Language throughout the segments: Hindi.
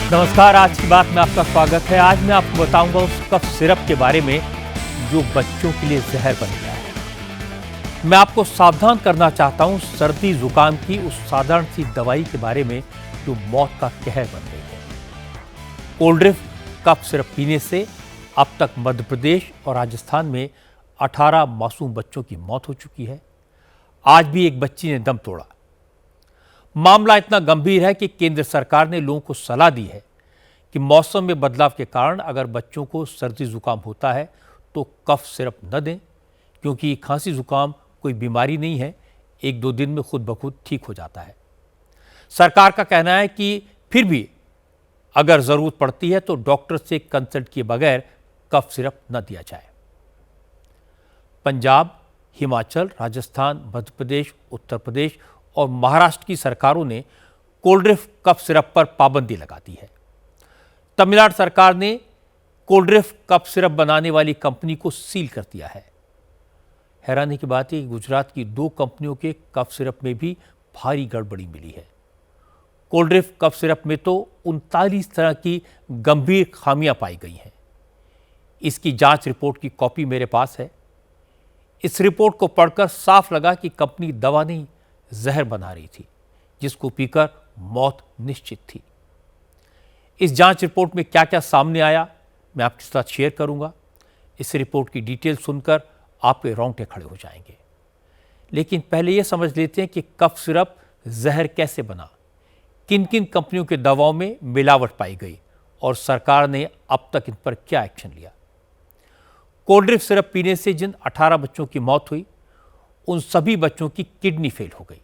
नमस्कार, आज की बात में आपका स्वागत है। आज मैं आपको बताऊंगा उस कफ सिरप के बारे में जो बच्चों के लिए जहर बन गया है। मैं आपको सावधान करना चाहता हूं सर्दी जुकाम की उस साधारण सी दवाई के बारे में जो मौत का कहर बन गई है। कोल्ड ड्रिंक कफ सिरप पीने से अब तक मध्य प्रदेश और राजस्थान में 18 मासूम बच्चों की मौत हो चुकी है। आज भी एक बच्ची ने दम तोड़ा। मामला इतना गंभीर है कि केंद्र सरकार ने लोगों को सलाह दी है कि मौसम में बदलाव के कारण अगर बच्चों को सर्दी जुकाम होता है तो कफ सिरप न दें, क्योंकि खांसी जुकाम कोई बीमारी नहीं है, 1-2 दिन में खुद ब खुद ठीक हो जाता है। सरकार का कहना है कि फिर भी अगर जरूरत पड़ती है तो डॉक्टर से कंसल्ट किए बगैर कफ सिरप न दिया जाए। पंजाब, हिमाचल, राजस्थान, मध्य प्रदेश, उत्तर प्रदेश और महाराष्ट्र की सरकारों ने कोल्ड ड्रिंक कफ सिरप पर पाबंदी लगा दी है। तमिलनाडु सरकार ने कोल्ड ड्रिंक कफ सिरप बनाने वाली कंपनी को सील कर दिया है। हैरानी की बात है कि गुजरात की 2 कंपनियों के कफ सिरप में भी भारी गड़बड़ी मिली है। कोल्ड ड्रिंक कफ सिरप में तो 39 तरह की गंभीर खामियां पाई गई हैं। इसकी जांच रिपोर्ट की कॉपी मेरे पास है। इस रिपोर्ट को पढ़कर साफ लगा कि कंपनी दवा नहीं, जहर बना रही थी, जिसको पीकर मौत निश्चित थी। इस जांच रिपोर्ट में क्या क्या सामने आया, मैं आपके साथ शेयर करूंगा। इस रिपोर्ट की डिटेल सुनकर आपके रोंगटे खड़े हो जाएंगे। लेकिन पहले यह समझ लेते हैं कि कफ सिरप जहर कैसे बना, किन किन कंपनियों के दवाओं में मिलावट पाई गई और सरकार ने अब तक इन पर क्या एक्शन लिया। कोल्ड ड्रिंक सिरप पीने से जिन 18 बच्चों की मौत हुई, उन सभी बच्चों की किडनी फेल हो गई।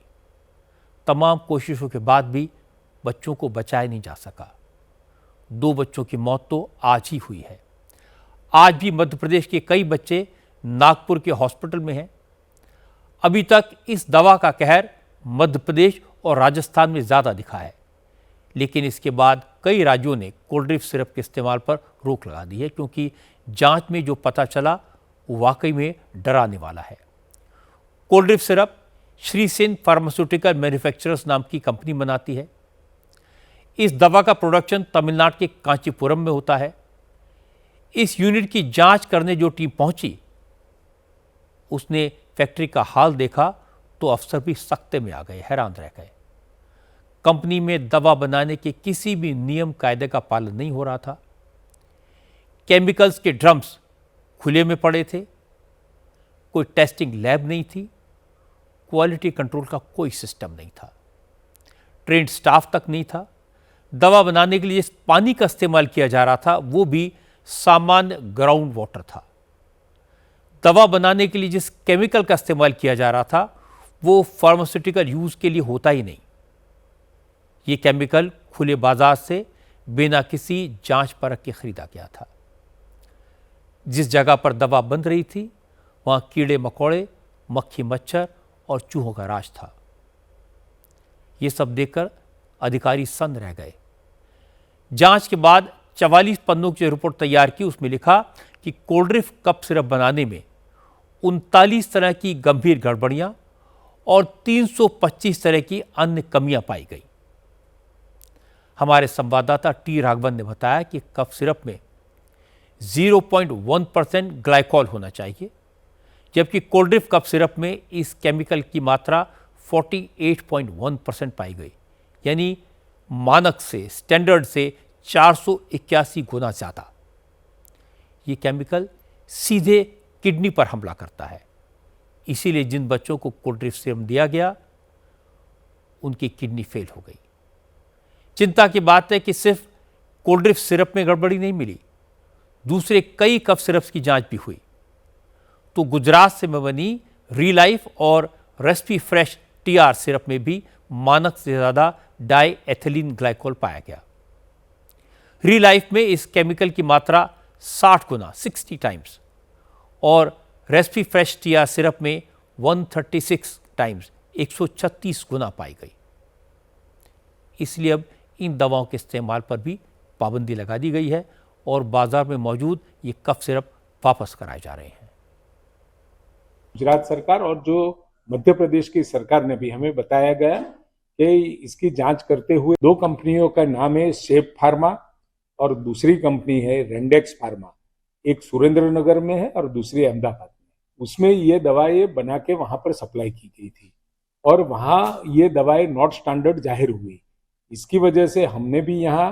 तमाम कोशिशों के बाद भी बच्चों को बचाया नहीं जा सका। 2 बच्चों की मौत तो आज ही हुई है। आज भी मध्य प्रदेश के कई बच्चे नागपुर के हॉस्पिटल में हैं। अभी तक इस दवा का कहर मध्य प्रदेश और राजस्थान में ज्यादा दिखा है, लेकिन इसके बाद कई राज्यों ने कोल्ड ड्रिंक सिरप के इस्तेमाल पर रोक लगा दी है, क्योंकि जांच में जो पता चला वो वाकई में डराने वाला है। Cold drink syrup Shri Sen pharmaceutical manufacturers नाम की कंपनी बनाती है। इस दवा का प्रोडक्शन तमिलनाडु के कांचीपुरम में होता है। इस यूनिट की जांच करने जो टीम पहुंची, उसने फैक्ट्री का हाल देखा तो अफसर भी सख्ते में आ गए, हैरान रह गए। कंपनी में दवा बनाने के किसी भी नियम कायदे का पालन नहीं हो रहा था। केमिकल्स के ड्रम्स खुले में पड़े थे, कोई टेस्टिंग लैब नहीं थी, क्वालिटी कंट्रोल का कोई सिस्टम नहीं था, ट्रेंड स्टाफ तक नहीं था। दवा बनाने के लिए जिस पानी का इस्तेमाल किया जा रहा था वो भी सामान्य ग्राउंड वाटर था। दवा बनाने के लिए जिस केमिकल का इस्तेमाल किया जा रहा था वो फार्मास्यूटिकल यूज के लिए होता ही नहीं। ये केमिकल खुले बाजार से बिना किसी जांच परख के खरीदा गया था। जिस जगह पर दवा बन रही थी वहां कीड़े मकोड़े, मक्खी मच्छर और चूहों का राज था। ये सब देखकर अधिकारी सन्न रह गए। जांच के बाद 44 पन्नों की रिपोर्ट तैयार की, उसमें लिखा कि कोल्ड ड्रिंक कप सिरप बनाने में 39 तरह की गंभीर गड़बड़ियां और 325 तरह की अन्य कमियां पाई गई। हमारे संवाददाता टी राघवन ने बताया कि कफ सिरप में 0.1% ग्लाइकॉल होना चाहिए, जबकि कोल्ड ड्रिंक कफ सिरप में इस केमिकल की मात्रा 48.1% पाई गई, यानी मानक से, स्टैंडर्ड से 481 गुना ज्यादा। ये केमिकल सीधे किडनी पर हमला करता है। इसीलिए जिन बच्चों को कोल्ड ड्रिंक सिरप दिया गया उनकी किडनी फेल हो गई। चिंता की बात है कि सिर्फ कोल्ड ड्रिंक सिरप में गड़बड़ी नहीं मिली, दूसरे कई कफ सिरप्स की जांच भी हुई। तो गुजरात से बनी रीलाइफ और रेस्पी फ्रेश टीआर सिरप में भी मानक से ज्यादा डाई एथिलीन ग्लाइकोल पाया गया। रीलाइफ में इस केमिकल की मात्रा 60 गुना 60 टाइम्स और रेस्पी फ्रेश टीआर सिरप में 136 टाइम्स 136 गुना पाई गई। इसलिए अब इन दवाओं के इस्तेमाल पर भी पाबंदी लगा दी गई है और बाजार में मौजूद ये कफ सिरप वापस कराए जा रहे हैं। गुजरात सरकार और जो मध्य प्रदेश की सरकार ने भी हमें बताया गया कि इसकी जांच करते हुए 2 कंपनियों का नाम है शेप फार्मा और दूसरी कंपनी है रेंडेक्स फार्मा। एक सुरेंद्र नगर में है और दूसरी अहमदाबाद में। उसमें ये दवाएं बना के वहां पर सप्लाई की गई थी और वहां ये दवाएं नॉट स्टैंडर्ड जाहिर हुई। इसकी वजह से हमने भी यहाँ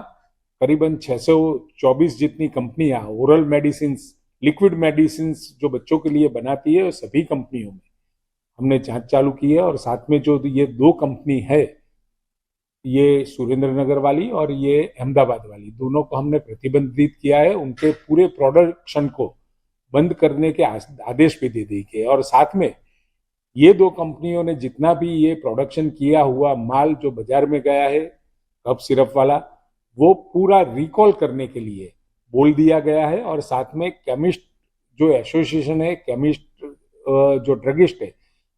करीबन 624 जितनी कंपनियां ओरल मेडिसिन, लिक्विड मेडिसिन जो बच्चों के लिए बनाती है, सभी कंपनियों में हमने जांच चालू की है। और साथ में जो ये 2 कंपनी है, ये सुरेंद्र नगर वाली और ये अहमदाबाद वाली, दोनों को हमने प्रतिबंधित किया है। उनके पूरे प्रोडक्शन को बंद करने के आदेश भी दे दिए गए। और साथ में ये 2 कंपनियों ने जितना भी ये प्रोडक्शन किया हुआ माल जो बाजार में गया है कफ सिरप वाला, वो पूरा रिकॉल करने के लिए बोल दिया गया है। और साथ में केमिस्ट जो एसोसिएशन है, केमिस्ट जो ड्रगिस्ट है,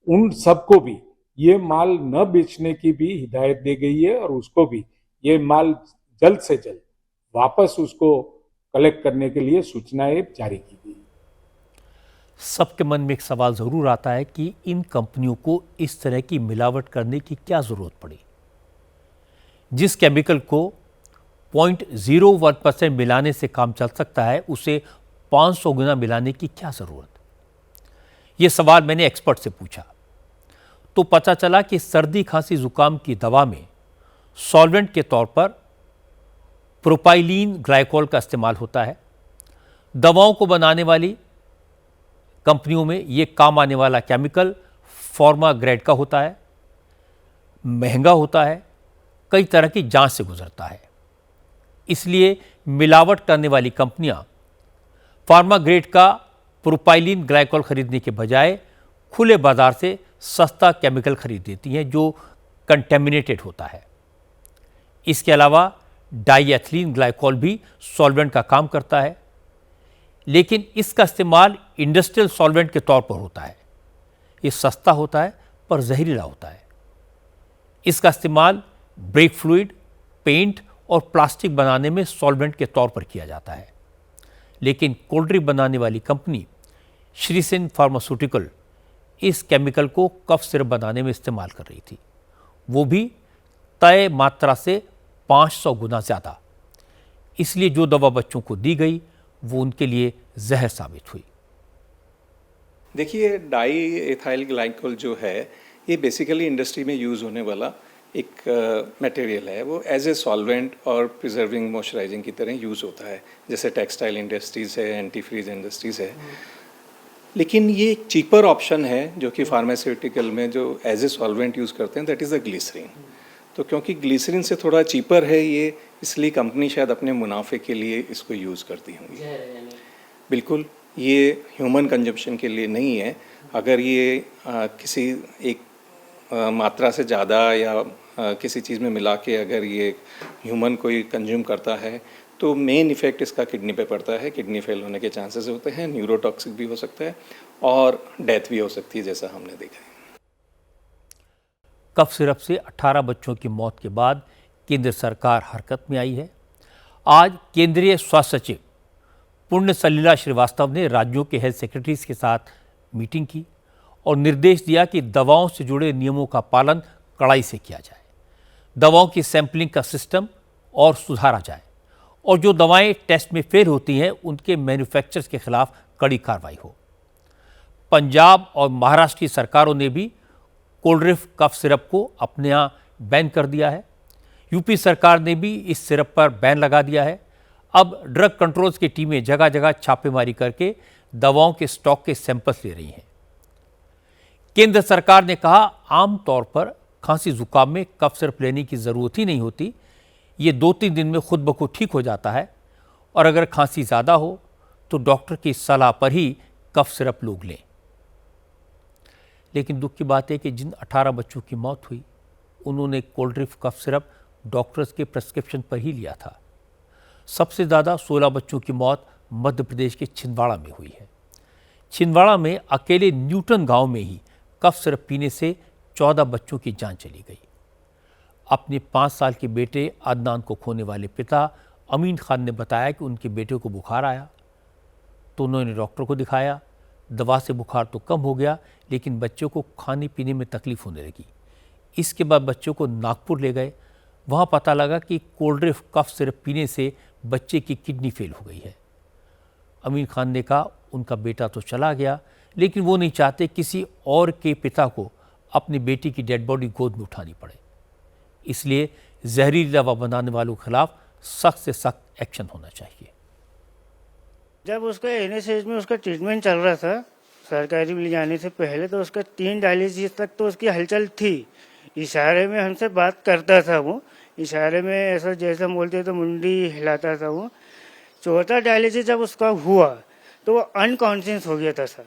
उन सबको भी ये माल न बेचने की भी हिदायत दी गई है और उसको भी ये माल जल्द से जल्द वापस उसको कलेक्ट करने के लिए सूचनाएं जारी की गई। सबके मन में एक सवाल ज़रूर आता है कि इन कंपनियों को इस तरह की मिलावट करने की क्या ज़रूरत पड़ी। जिस केमिकल को 0.01% मिलाने से काम चल सकता है, उसे 500 गुना मिलाने की क्या ज़रूरत। ये सवाल मैंने एक्सपर्ट से पूछा तो पता चला कि सर्दी खांसी जुकाम की दवा में सॉल्वेंट के तौर पर प्रोपाइलीन ग्लाइकोल का इस्तेमाल होता है। दवाओं को बनाने वाली कंपनियों में ये काम आने वाला केमिकल फार्मा ग्रेड का होता है, महंगा होता है, कई तरह की जांच से गुजरता है। इसलिए मिलावट करने वाली कंपनियां फार्मा ग्रेड का प्रोपाइलीन ग्लाइकोल खरीदने के बजाय खुले बाजार से सस्ता केमिकल खरीद लेती हैं जो कंटेमिनेटेड होता है। इसके अलावा डाईएथिलीन ग्लाइकोल भी सॉल्वेंट का काम करता है, लेकिन इसका इस्तेमाल इंडस्ट्रियल सॉल्वेंट के तौर पर होता है। ये सस्ता होता है पर जहरीला होता है। इसका इस्तेमाल ब्रेक फ्लूइड, पेंट और प्लास्टिक बनाने में सॉल्वेंट के तौर पर किया जाता है। लेकिन कोल्ड ड्रिंक बनाने वाली कंपनी श्रीसेन फार्मास्यूटिकल इस केमिकल को कफ सिरप बनाने में इस्तेमाल कर रही थी, वो भी तय मात्रा से 500 गुना ज़्यादा। इसलिए जो दवा बच्चों को दी गई वो उनके लिए जहर साबित हुई। देखिए, डाई एथाइल ग्लाइकोल जो है ये बेसिकली इंडस्ट्री में यूज़ होने वाला एक मटेरियल है। वो एज ए सॉल्वेंट और प्रिजर्विंग मॉइस्चराइजिंग की तरह यूज़ होता है, जैसे टेक्सटाइल इंडस्ट्रीज़ है, एंटी फ्रीज इंडस्ट्रीज़ है। लेकिन ये एक चीपर ऑप्शन है जो कि फार्मास्यूटिकल में जो एज ए सॉल्वेंट यूज़ करते हैं, दैट इज़ द ग्लिसरीन। तो क्योंकि ग्लिसरीन से थोड़ा चीपर है ये, इसलिए कंपनी शायद अपने मुनाफे के लिए इसको यूज़ करती होंगी। बिल्कुल, ये ह्यूमन कंजप्शन के लिए नहीं है। अगर ये किसी एक मात्रा से ज़्यादा या किसी चीज़ में मिला के अगर ये ह्यूमन कोई कंज्यूम करता है तो मेन इफ़ेक्ट इसका किडनी पे पड़ता है। किडनी फेल होने के चांसेस होते हैं, न्यूरोटॉक्सिक भी हो सकता है और डेथ भी हो सकती है, जैसा हमने देखा है। कफ सिरप से 18 बच्चों की मौत के बाद केंद्र सरकार हरकत में आई है। आज केंद्रीय स्वास्थ्य सचिव पुण्य सलिला श्रीवास्तव ने राज्यों के हेल्थ सेक्रेटरीज के साथ मीटिंग की और निर्देश दिया कि दवाओं से जुड़े नियमों का पालन कड़ाई से किया जाए, दवाओं की सैंपलिंग का सिस्टम और सुधारा जाए और जो दवाएं टेस्ट में फेल होती हैं उनके मैन्युफैक्चरर्स के खिलाफ कड़ी कार्रवाई हो। पंजाब और महाराष्ट्र की सरकारों ने भी कोल्ड्रिफ कफ सिरप को अपने यहाँ बैन कर दिया है। यूपी सरकार ने भी इस सिरप पर बैन लगा दिया है। अब ड्रग कंट्रोल्स की टीमें जगह जगह छापेमारी करके दवाओं के स्टॉक के सैंपल्स ले रही हैं। केंद्र सरकार ने कहा, आमतौर पर खांसी जुकाम में कफ सिरप लेने की ज़रूरत ही नहीं होती, ये 2-3 दिन में खुद ब खुद ठीक हो जाता है और अगर खांसी ज़्यादा हो तो डॉक्टर की सलाह पर ही कफ सिरप लोग लें। लेकिन दुख की बात है कि जिन 18 बच्चों की मौत हुई उन्होंने कोल्ड्रिफ कफ सिरप डॉक्टर्स के प्रेस्क्रिप्शन पर ही लिया था। सबसे ज़्यादा 16 बच्चों की मौत मध्य प्रदेश के छिंदवाड़ा में हुई है। छिंदवाड़ा में अकेले न्यूटन गांव में ही कफ सिरप पीने से 14 बच्चों की जान चली गई। अपने 5 साल के बेटे अदनान को खोने वाले पिता अमीन खान ने बताया कि उनके बेटे को बुखार आया तो उन्होंने डॉक्टर को दिखाया। दवा से बुखार तो कम हो गया, लेकिन बच्चों को खाने पीने में तकलीफ होने लगी। इसके बाद बच्चों को नागपुर ले गए। वहाँ पता लगा कि कोल्ड ड्रिंक कफ सिरप पीने से बच्चे की किडनी फेल हो गई है। अमीन खान ने कहा उनका बेटा तो चला गया, लेकिन वो नहीं चाहते किसी और के पिता को अपनी बेटी की डेड बॉडी गोद में उठानी पड़े। इसलिए जहरीली दवा बनाने वालों के खिलाफ सख्त से सख्त एक्शन होना चाहिए। जब उसका एनएसएस में उसका ट्रीटमेंट चल रहा था, सरकारी में ले जाने से पहले, तो उसका 3 डायलिसिस तक तो उसकी हलचल थी। इशारे में हमसे बात करता था वो, इशारे में ऐसा जैसे हम बोलते तो मुंडी हिलाता था वो। 4था डायलिसिस जब उसका हुआ तो वो अनकॉन्शियस हो गया था सर।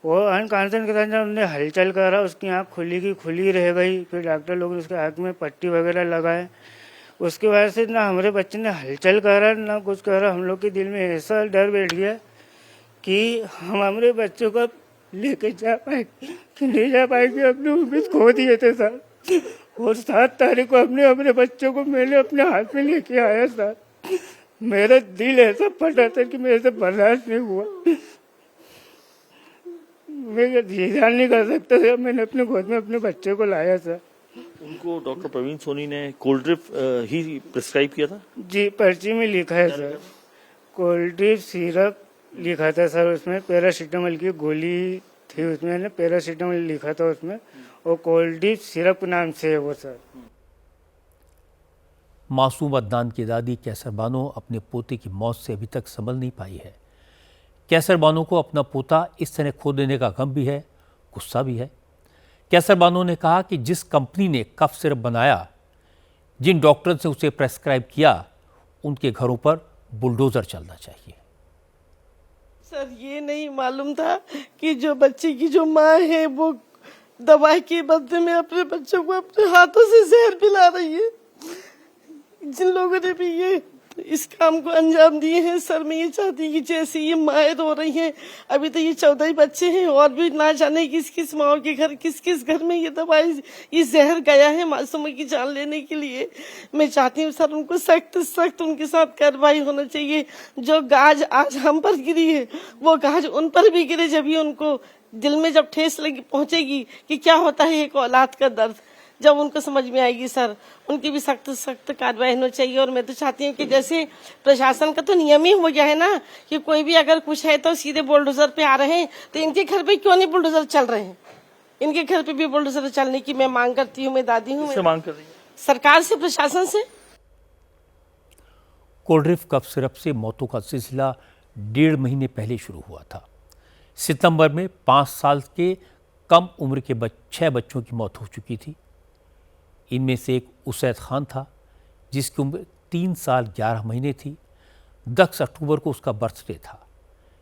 वो अनकॉन्शियस के साथ जब हमने हलचल करा, उसकी आँख खुली की खुली रह गई। फिर डॉक्टर लोग ने उसके आँख में पट्टी वगैरह लगाए। उसके वजह से ना हमारे बच्चे ने हलचल करा ना कुछ करा। हम लोग के दिल में ऐसा डर बैठ गया कि हम हमारे बच्चों को लेके जा पाए कि नहीं जा पाएंगे। अपने उम्मीद खो दिए थे सर। और 7 तारीख को हमने अपने बच्चों को मैंने अपने हाथ में लेके आया सर। मेरा दिल ऐसा फटा था कि मेरे से बर्दाश्त नहीं हुआ। मैं ये ध्यान नहीं कर सकता था। मैंने अपने गोद में अपने बच्चे को लाया सर। उनको डॉक्टर प्रवीण सोनी ने कोल्ड ड्रिप ही प्रिस्क्राइब किया था? जी, पर्ची में लिखा है सर। कोल्ड ड्रिप सिरप लिखा था सर, उसमें पैरासीटामोल की गोली थी, उसमें पैरासीटामोल लिखा था उसमें, और कोल्ड ड्रिप सिरप नाम से है वो सर। मासूम अदनान की दादी कैसर बानो अपने पोते की मौत से अभी तक संभल नहीं पाई है। कैसर बानो को अपना पोता इस तरह खो देने का गम भी है, गुस्सा भी है। कैसर बानो ने कहा कि जिस कंपनी ने कफ सिरप बनाया, जिन डॉक्टर ने उसे प्रेस्क्राइब किया, उनके घरों पर बुलडोजर चलना चाहिए। सर, ये नहीं मालूम था कि जो बच्चे की जो माँ है वो दवाई के बदले में अपने बच्चों को अपने हाथों से जहर पिला रही है। जिन लोगों ने भी ये इस काम को अंजाम दिए हैं सर, मैं ये चाहती हूँ कि जैसे ये माएँ रो रही हैं, अभी तो ये 14 ही बच्चे हैं और भी ना जाने किस किस माओ के घर किस किस घर में ये दवाई ये जहर गया है मासूमों की जान लेने के लिए। मैं चाहती हूँ सर उनको सख्त सख्त उनके साथ कार्रवाई होना चाहिए। जो गाज आज हम पर गिरी है वो गाज उन पर भी गिरे, जब ये उनको दिल में जब ठेस लगी पहुंचेगी कि क्या होता है एक औलाद का दर्द, जब उनको समझ में आएगी सर, उनकी भी सख्त सख्त कार्रवाई होनी चाहिए। और मैं तो चाहती हूँ कि जैसे प्रशासन का तो नियम ही हो गया है ना कि कोई भी अगर कुछ है तो सीधे बुलडोजर पे आ रहे हैं, तो इनके घर पे क्यों नहीं बुलडोजर चल रहे हैं? इनके घर पे भी बुलडोजर चलने की मैं मांग करती हूँ। मैं दादी हूँ, मैं मांग कर रही है सरकार से, प्रशासन से। कोल्ड ड्रिंक कफ सिरप से मौतों का सिलसिला 1.5 महीने पहले शुरू हुआ था। सितंबर में 5 साल के कम उम्र के 6 बच्चों की मौत हो चुकी थी। इनमें से एक उसैद खान था जिसकी उम्र 3 साल 11 महीने थी। 10 अक्टूबर को उसका बर्थडे था,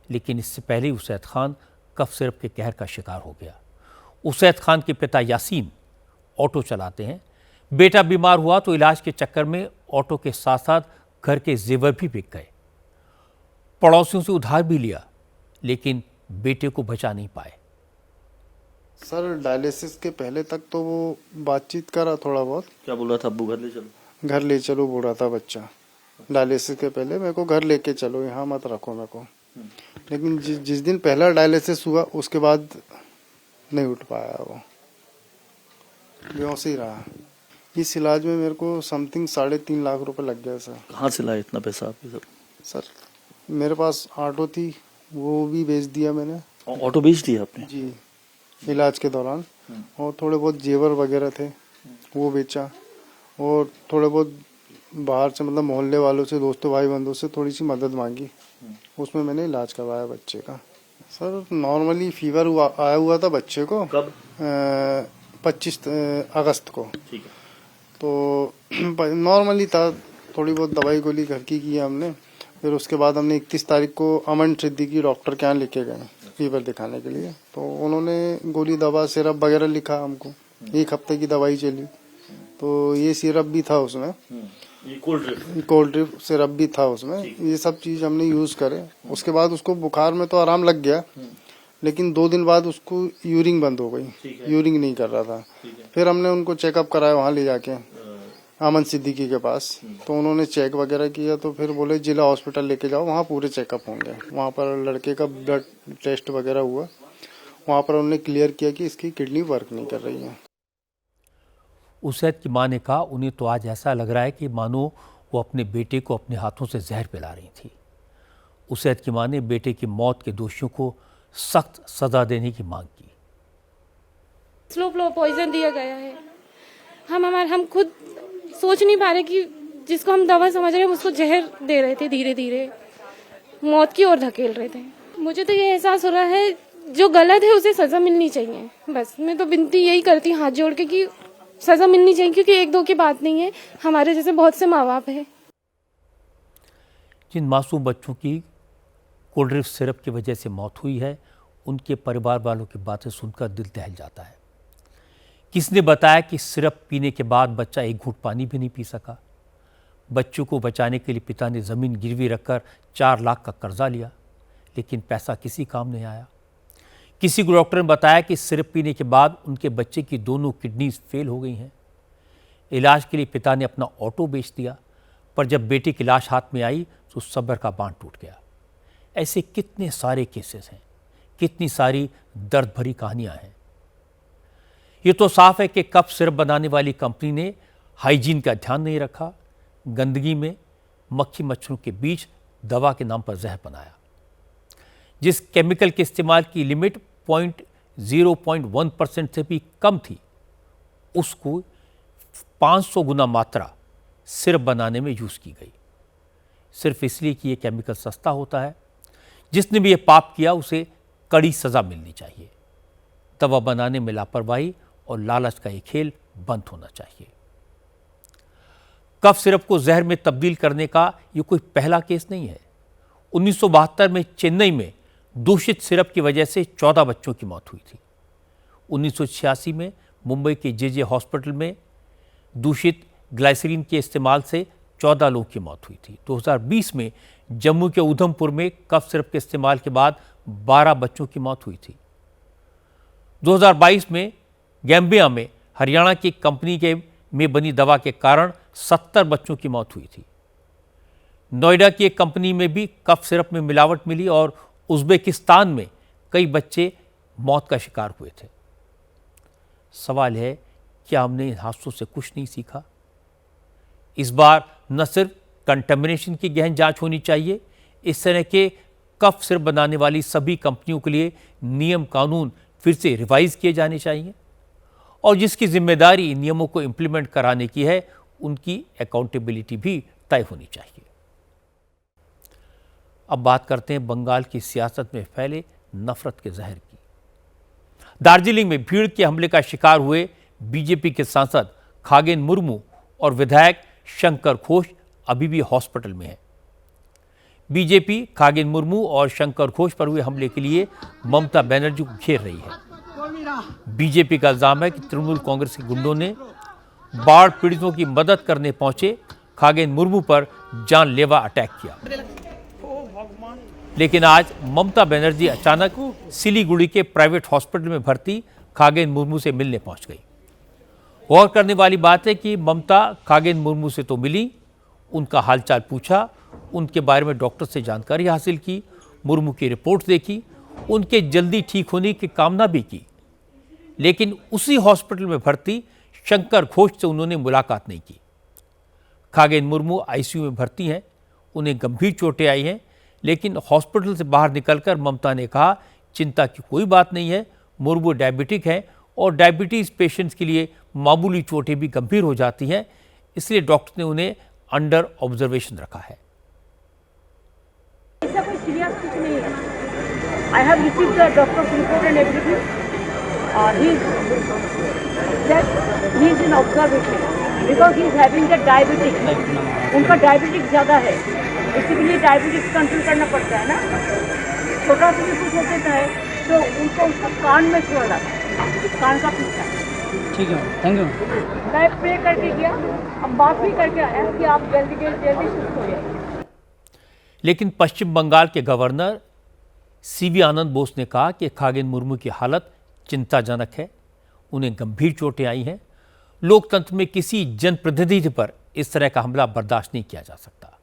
लेकिन इससे पहले उसैद खान कफ सिरप के कहर का शिकार हो गया। उसैद खान के पिता यासीन ऑटो चलाते हैं। बेटा बीमार हुआ तो इलाज के चक्कर में ऑटो के साथ साथ घर के जेवर भी बिक गए। पड़ोसियों से उधार भी लिया, लेकिन बेटे को बचा नहीं पाए। सर, डायलिसिस के पहले तक तो वो बातचीत करा थोड़ा बहुत। क्या बोल रहा था? अब्बू घर ले चलो, घर ले चलो बोल रहा था बच्चा। डायलिसिस के पहले मेरे को घर लेके चलो, यहाँ मत रखो मेरे को। लेकिन जिस दिन पहला डायलिसिस हुआ उसके बाद नहीं उठ पाया वो, बेहोश ही रहा। इस इलाज में मेरे को समथिंग 3.5 लाख रुपए लग गया सर। कहाँ से लाए इतना पैसा आपके सब? सर, मेरे पास ऑटो थी, वो भी बेच दिया मैंने। ऑटो बेच दिया आपने? जी, इलाज के दौरान। और थोड़े बहुत जेवर वगैरह थे वो बेचा, और थोड़े बहुत बाहर से मतलब मोहल्ले वालों से, दोस्तों भाई बंधुओं से थोड़ी सी मदद मांगी, उसमें मैंने इलाज करवाया बच्चे का। सर, नॉर्मली फीवर आया हुआ था बच्चे को। कब? 25 अगस्त को। ठीक है। तो नॉर्मली था, थोड़ी बहुत दवाई गोली घर की हमने। फिर उसके बाद हमने 31 तारीख को अमन सिद्दीकी डॉक्टर के यहाँ लेके गए फीवर दिखाने के लिए। तो उन्होंने गोली दवा सिरप वगैरह लिखा हमको। 1 हफ्ते की दवाई चली। तो ये सिरप भी था उसमें, ये कोल्ड ड्रिप सिरप भी था उसमें। ये सब चीज हमने यूज करे। उसके बाद उसको बुखार में तो आराम लग गया, लेकिन 2 दिन बाद उसको यूरिंग बंद हो गई, यूरिंग नहीं कर रहा था। फिर हमने उनको चेकअप कराया वहाँ ले जाके अमन सिद्दीकी के पास। तो उन्होंने चेक वगैरह किया, तो फिर बोले जिला हॉस्पिटल लेके जाओ, वहाँ पूरे चेकअप होंगे। वहाँ पर लड़के का ब्लड टेस्ट वगैरह हुआ, वहाँ पर उन्होंने क्लियर किया कि इसकी किडनी वर्क नहीं कर रही है। उसैद की मां ने कहा, उन्हें तो आज ऐसा लग रहा है कि मानो वो अपने बेटे को अपने हाथों से जहर पिला रही थी। उसैद की मां ने बेटे की मौत के दोषियों को सख्त सजा देने की मांग की। स्लो फ्लो पॉइजन दिया गया है। हम खुद सोच नहीं पा रहे कि जिसको हम दवा समझ रहे हैं उसको जहर दे रहे थे, धीरे धीरे मौत की ओर धकेल रहे थे। मुझे तो ये एहसास हो रहा है जो गलत है उसे सजा मिलनी चाहिए। बस मैं तो विनती यही करती हूँ हाथ जोड़ के कि सजा मिलनी चाहिए, क्योंकि एक दो की बात नहीं है, हमारे जैसे बहुत से माँ बाप हैं। जिन मासूम बच्चों की कोल्ड ड्रिंक सिरप की वजह से मौत हुई है, उनके परिवार वालों की बातें सुनकर दिल दहल जाता है। किसने बताया कि सिरप पीने के बाद बच्चा एक घूंट पानी भी नहीं पी सका। बच्चों को बचाने के लिए पिता ने ज़मीन गिरवी रखकर 4 लाख का कर्जा लिया, लेकिन पैसा किसी काम नहीं आया। किसी को डॉक्टर ने बताया कि सिरप पीने के बाद उनके बच्चे की दोनों किडनीज फेल हो गई हैं। इलाज के लिए पिता ने अपना ऑटो बेच दिया, पर जब बेटे की लाश हाथ में आई तो सब्र का बांध टूट गया। ऐसे कितने सारे केसेस हैं, कितनी सारी दर्द भरी कहानियां हैं। ये तो साफ है कि कफ सिरप बनाने वाली कंपनी ने हाइजीन का ध्यान नहीं रखा, गंदगी में मक्खी मच्छरों के बीच दवा के नाम पर जहर बनाया। जिस केमिकल के इस्तेमाल की लिमिट 0.1% से भी कम थी, उसको 500 गुना मात्रा सिरप बनाने में यूज की गई, सिर्फ इसलिए कि यह केमिकल सस्ता होता है। जिसने भी यह पाप किया उसे कड़ी सजा मिलनी चाहिए। दवा बनाने में लापरवाही और लालच का ये खेल बंद होना चाहिए। कफ सिरप को जहर में तब्दील करने का ये कोई पहला केस नहीं है। 1972 में चेन्नई में दूषित सिरप की वजह से 14 बच्चों की मौत हुई थी। 1986 में मुंबई के जे हॉस्पिटल में दूषित ग्लाइसरीन के इस्तेमाल से 14 लोगों की मौत हुई थी। 2020 में जम्मू के उधमपुर में कफ सिरप के इस्तेमाल के बाद 12 बच्चों की मौत हुई थी। 2022 में गैम्बिया में हरियाणा की कंपनी में बनी दवा के कारण 70 बच्चों की मौत हुई थी। नोएडा की एक कंपनी में भी कफ सिरप में मिलावट मिली और उज्बेकिस्तान में कई बच्चे मौत का शिकार हुए थे। सवाल है, क्या हमने इन हादसों से कुछ नहीं सीखा? इस बार न सिर्फ कंटेमिनेशन की गहन जांच होनी चाहिए, इस तरह के कफ सिरप बनाने वाली सभी कंपनियों के लिए नियम कानून फिर से रिवाइज किए जाने चाहिए और जिसकी जिम्मेदारी नियमों को इंप्लीमेंट कराने की है, उनकी अकाउंटेबिलिटी भी तय होनी चाहिए। अब बात करते हैं बंगाल की सियासत में फैले नफरत के जहर की। दार्जिलिंग में भीड़ के हमले का शिकार हुए बीजेपी के सांसद खागेन मुर्मू और विधायक शंकर घोष अभी भी हॉस्पिटल में हैं। बीजेपी खागेन मुर्मू और शंकर घोष पर हुए हमले के लिए ममता बनर्जी को घेर रही है। बीजेपी का इल्जाम है कि तृणमूल कांग्रेस के गुंडों ने बाढ़ पीड़ितों की मदद करने पहुंचे खागेन मुर्मू पर जानलेवा अटैक किया। लेकिन आज ममता बनर्जी अचानक सिलीगुड़ी के प्राइवेट हॉस्पिटल में भर्ती खागेन मुर्मू से मिलने पहुंच गई। गौर करने वाली बात है कि ममता खागेन मुर्मू से तो मिली, उनका हालचाल पूछा, उनके बारे में डॉक्टर से जानकारी हासिल की, मुर्मू की रिपोर्ट देखी, उनके जल्दी ठीक होने की कामना भी की। लेकिन उसी हॉस्पिटल में भर्ती शंकर घोष से उन्होंने मुलाकात नहीं की। खागेन मुर्मू आईसीयू में भर्ती हैं, उन्हें गंभीर चोटें आई हैं, लेकिन हॉस्पिटल से बाहर निकलकर ममता ने कहा, चिंता की कोई बात नहीं है, मुर्मू डायबिटिक हैं और डायबिटीज पेशेंट्स के लिए मामूली चोटें भी गंभीर हो जाती हैं, इसलिए डॉक्टर ने उन्हें अंडर ऑब्जर्वेशन रखा है। ऐसा कोई सीरियस कुछ नहीं है। I have received the doctors report and everything. He is in observation because he is having the diabetic. उनका डायबिटिक ज़्यादा है, इसीलिए डायबिटिक्स कंट्रोल करना पड़ता है ना। छोटा सा भी कुछ हो जाता है तो उनको उसका कान में छुआ जाता है, कान का पीछा। ठीक है, थैंक यू। मैं प्रे करके गया, अब बात भी करके आया कि आप जल्दी सुस्त हो जाए। लेकिन पश्चिम बंगाल के गवर्नर सीवी आनंद बोस ने कहा कि खागेन मुर्मू की हालत चिंताजनक है, उन्हें गंभीर चोटें आई हैं। लोकतंत्र में किसी जनप्रतिनिधि पर इस तरह का हमला बर्दाश्त नहीं किया जा सकता।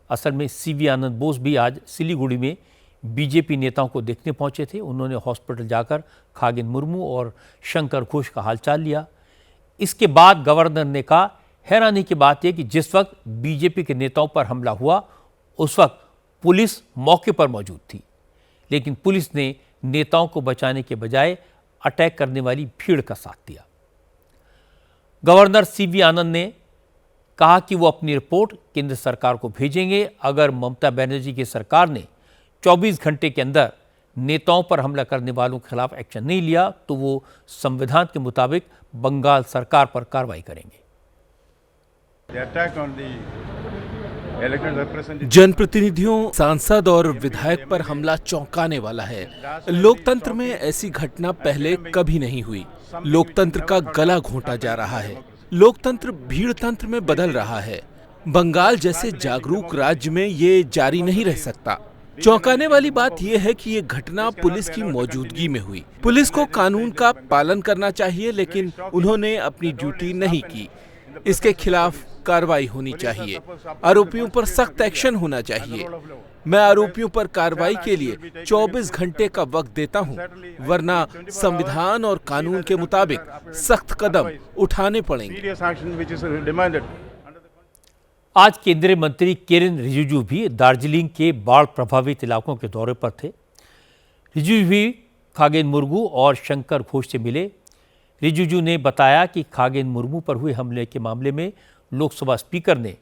असल में सीवी आनंद बोस भी आज सिलीगुड़ी में बीजेपी नेताओं को देखने पहुंचे थे। उन्होंने हॉस्पिटल जाकर खागेन मुर्मू और शंकर घोष का हालचाल लिया। इसके बाद गवर्नर ने कहा, हैरानी की बात यह कि जिस वक्त बीजेपी के नेताओं पर हमला हुआ उस वक्त पुलिस मौके पर मौजूद थी, लेकिन पुलिस ने नेताओं को बचाने के बजाय अटैक करने वाली भीड़ का साथ दिया। गवर्नर सीवी आनंद ने कहा कि वो अपनी रिपोर्ट केंद्र सरकार को भेजेंगे। अगर ममता बनर्जी की सरकार ने 24 घंटे के अंदर नेताओं पर हमला करने वालों के खिलाफ एक्शन नहीं लिया तो वो संविधान के मुताबिक बंगाल सरकार पर कार्रवाई करेंगे। जनप्रतिनिधियों, सांसद और विधायक पर हमला चौंकाने वाला है। लोकतंत्र में ऐसी घटना पहले कभी नहीं हुई। लोकतंत्र का गला घोंटा जा रहा है। लोकतंत्र भीड़तंत्र में बदल रहा है। बंगाल जैसे जागरूक राज्य में ये जारी नहीं रह सकता। चौंकाने वाली बात यह है कि ये घटना पुलिस की मौजूदगी में हुई। पुलिस को कानून का पालन करना चाहिए, लेकिन उन्होंने अपनी ड्यूटी नहीं की। इसके खिलाफ कार्रवाई होनी चाहिए। आरोपियों पर सख्त एक्शन होना चाहिए। मैं आरोपियों पर कार्रवाई के लिए 24 घंटे का वक्त देता हूं, वरना संविधान और कानून के मुताबिक सख्त कदम उठाने पड़ेंगे। आज केंद्रीय मंत्री किरेन रिजिजू भी दार्जिलिंग के बाढ़ प्रभावित इलाकों के दौरे पर थे। रिजिजू भी खागेन मुर्मू और शंकर घोष से मिले। रिजिजू ने बताया कि खागेन मुर्मू पर हुए हमले के मामले में लोकसभा स्पीकर ने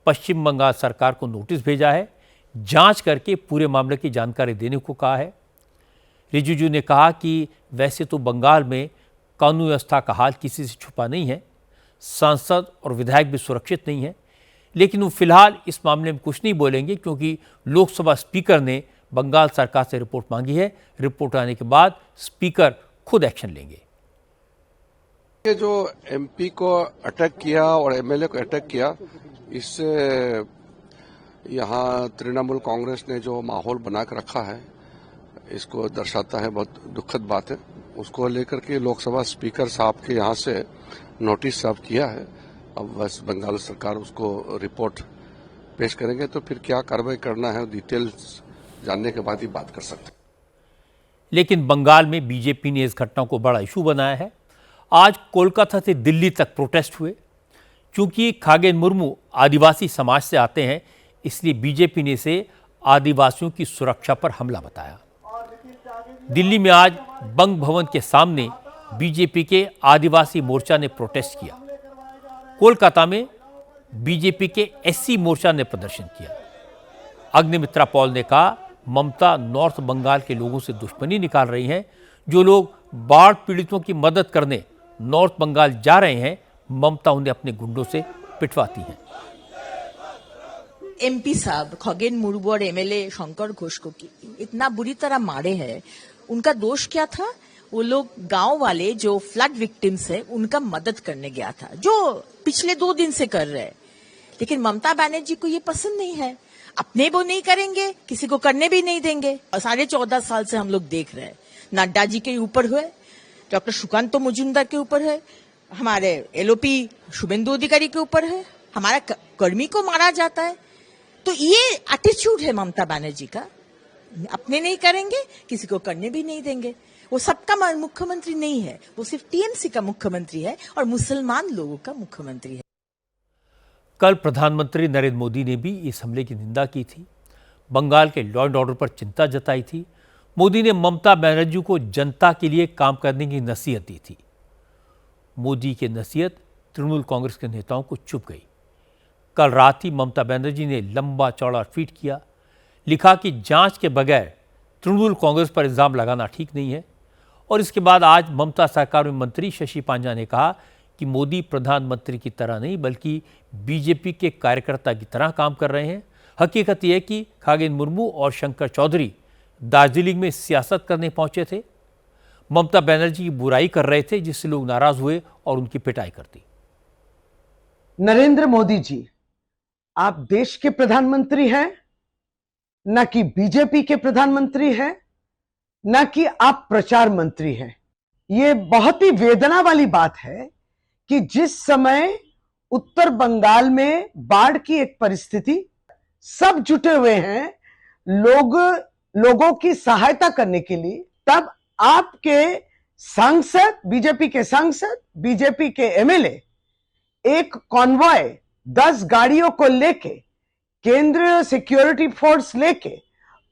पश्चिम बंगाल सरकार को नोटिस भेजा है, जांच करके पूरे मामले की जानकारी देने को कहा है। रिजिजू ने कहा कि वैसे तो बंगाल में कानून व्यवस्था का हाल किसी से छुपा नहीं है, सांसद और विधायक भी सुरक्षित नहीं है, लेकिन वो फिलहाल इस मामले में कुछ नहीं बोलेंगे क्योंकि लोकसभा स्पीकर ने बंगाल सरकार से रिपोर्ट मांगी है। रिपोर्ट आने के बाद स्पीकर खुद एक्शन लेंगे। ये जो एमपी को अटैक किया और एमएलए को अटैक किया, इससे यहाँ तृणमूल कांग्रेस ने जो माहौल बना कर रखा है इसको दर्शाता है। बहुत दुखद बात है। उसको लेकर के लोकसभा स्पीकर साहब के यहाँ से नोटिस साहब किया है। अब बस बंगाल सरकार उसको रिपोर्ट पेश करेंगे तो फिर क्या कार्रवाई करना है डिटेल्स जानने के बाद ही बात कर सकते हैं। लेकिन बंगाल में बीजेपी ने इस घटना को बड़ा इशू बनाया है। आज कोलकाता से दिल्ली तक प्रोटेस्ट हुए। चूंकि खागेन मुर्मू आदिवासी समाज से आते हैं, इसलिए बीजेपी ने इसे आदिवासियों की सुरक्षा पर हमला बताया। दिल्ली में आज बंग भवन के सामने बीजेपी के आदिवासी मोर्चा ने प्रोटेस्ट किया। कोलकाता में बीजेपी के एससी मोर्चा ने प्रदर्शन किया। अग्निमित्रा पॉल ने कहा, ममता नॉर्थ बंगाल के लोगों से दुश्मनी निकाल रही हैं। जो लोग बाढ़ पीड़ितों की मदद करने नॉर्थ बंगाल जा रहे हैं, ममता उन्हें अपने गुंडों से पिटवाती हैं। एमपी साहब खगेन मुर्मू और एमएलए शंकर घोष को इतना बुरी तरह मारे हैं, उनका दोष क्या था? वो लोग गांव वाले जो फ्लड विक्टिम्स है उनका मदद करने गया था, जो पिछले 2 दिन से कर रहे हैं। लेकिन ममता बनर्जी को ये पसंद नहीं है। अपने वो नहीं करेंगे, किसी को करने भी नहीं देंगे। और 14.5 साल से हम लोग देख रहे हैं, नड्डा जी के ऊपर हुए, डॉक्टर सुकांत मुजुमदार के ऊपर है, हमारे एलओपी शुभेंदु अधिकारी के ऊपर है, हमारा कर्मी को मारा जाता है। तो ये एटीट्यूड है ममता बनर्जी का। अपने नहीं करेंगे, किसी को करने भी नहीं देंगे। वो सबका मुख्यमंत्री नहीं है, वो सिर्फ टीएमसी का मुख्यमंत्री है और मुसलमान लोगों का मुख्यमंत्री है। कल प्रधानमंत्री नरेंद्र मोदी ने भी इस हमले की निंदा की थी। बंगाल के लॉ एंड ऑर्डर पर चिंता जताई थी। मोदी ने ममता बनर्जी को जनता के लिए काम करने की नसीहत दी थी। मोदी की नसीहत तृणमूल कांग्रेस के नेताओं को चुभ गई। कल रात ही ममता बनर्जी ने लंबा चौड़ा ट्वीट किया। लिखा कि जांच के बगैर तृणमूल कांग्रेस पर इल्जाम लगाना ठीक नहीं है। और इसके बाद आज ममता सरकार में मंत्री शशि पांजा ने कहा कि मोदी प्रधानमंत्री की तरह नहीं बल्कि बीजेपी के कार्यकर्ता की तरह काम कर रहे हैं। हकीकत यह है कि खागेन मुर्मू और शंकर चौधरी दार्जिलिंग में सियासत करने पहुंचे थे। ममता बनर्जी की बुराई कर रहे थे, जिससे लोग नाराज हुए और उनकी पिटाई कर दी। नरेंद्र मोदी जी, आप देश के प्रधानमंत्री हैं, न कि बीजेपी के प्रधानमंत्री हैं, न कि आप प्रचार मंत्री हैं। ये बहुत ही वेदना वाली बात है कि जिस समय उत्तर बंगाल में बाढ़ की एक परिस्थिति, सब जुटे हुए हैं लोगों की सहायता करने के लिए, तब आपके सांसद, बीजेपी के सांसद, बीजेपी के एमएलए एक कॉन्वॉय 10 गाड़ियों को लेके, केंद्रीय सिक्योरिटी फोर्स लेके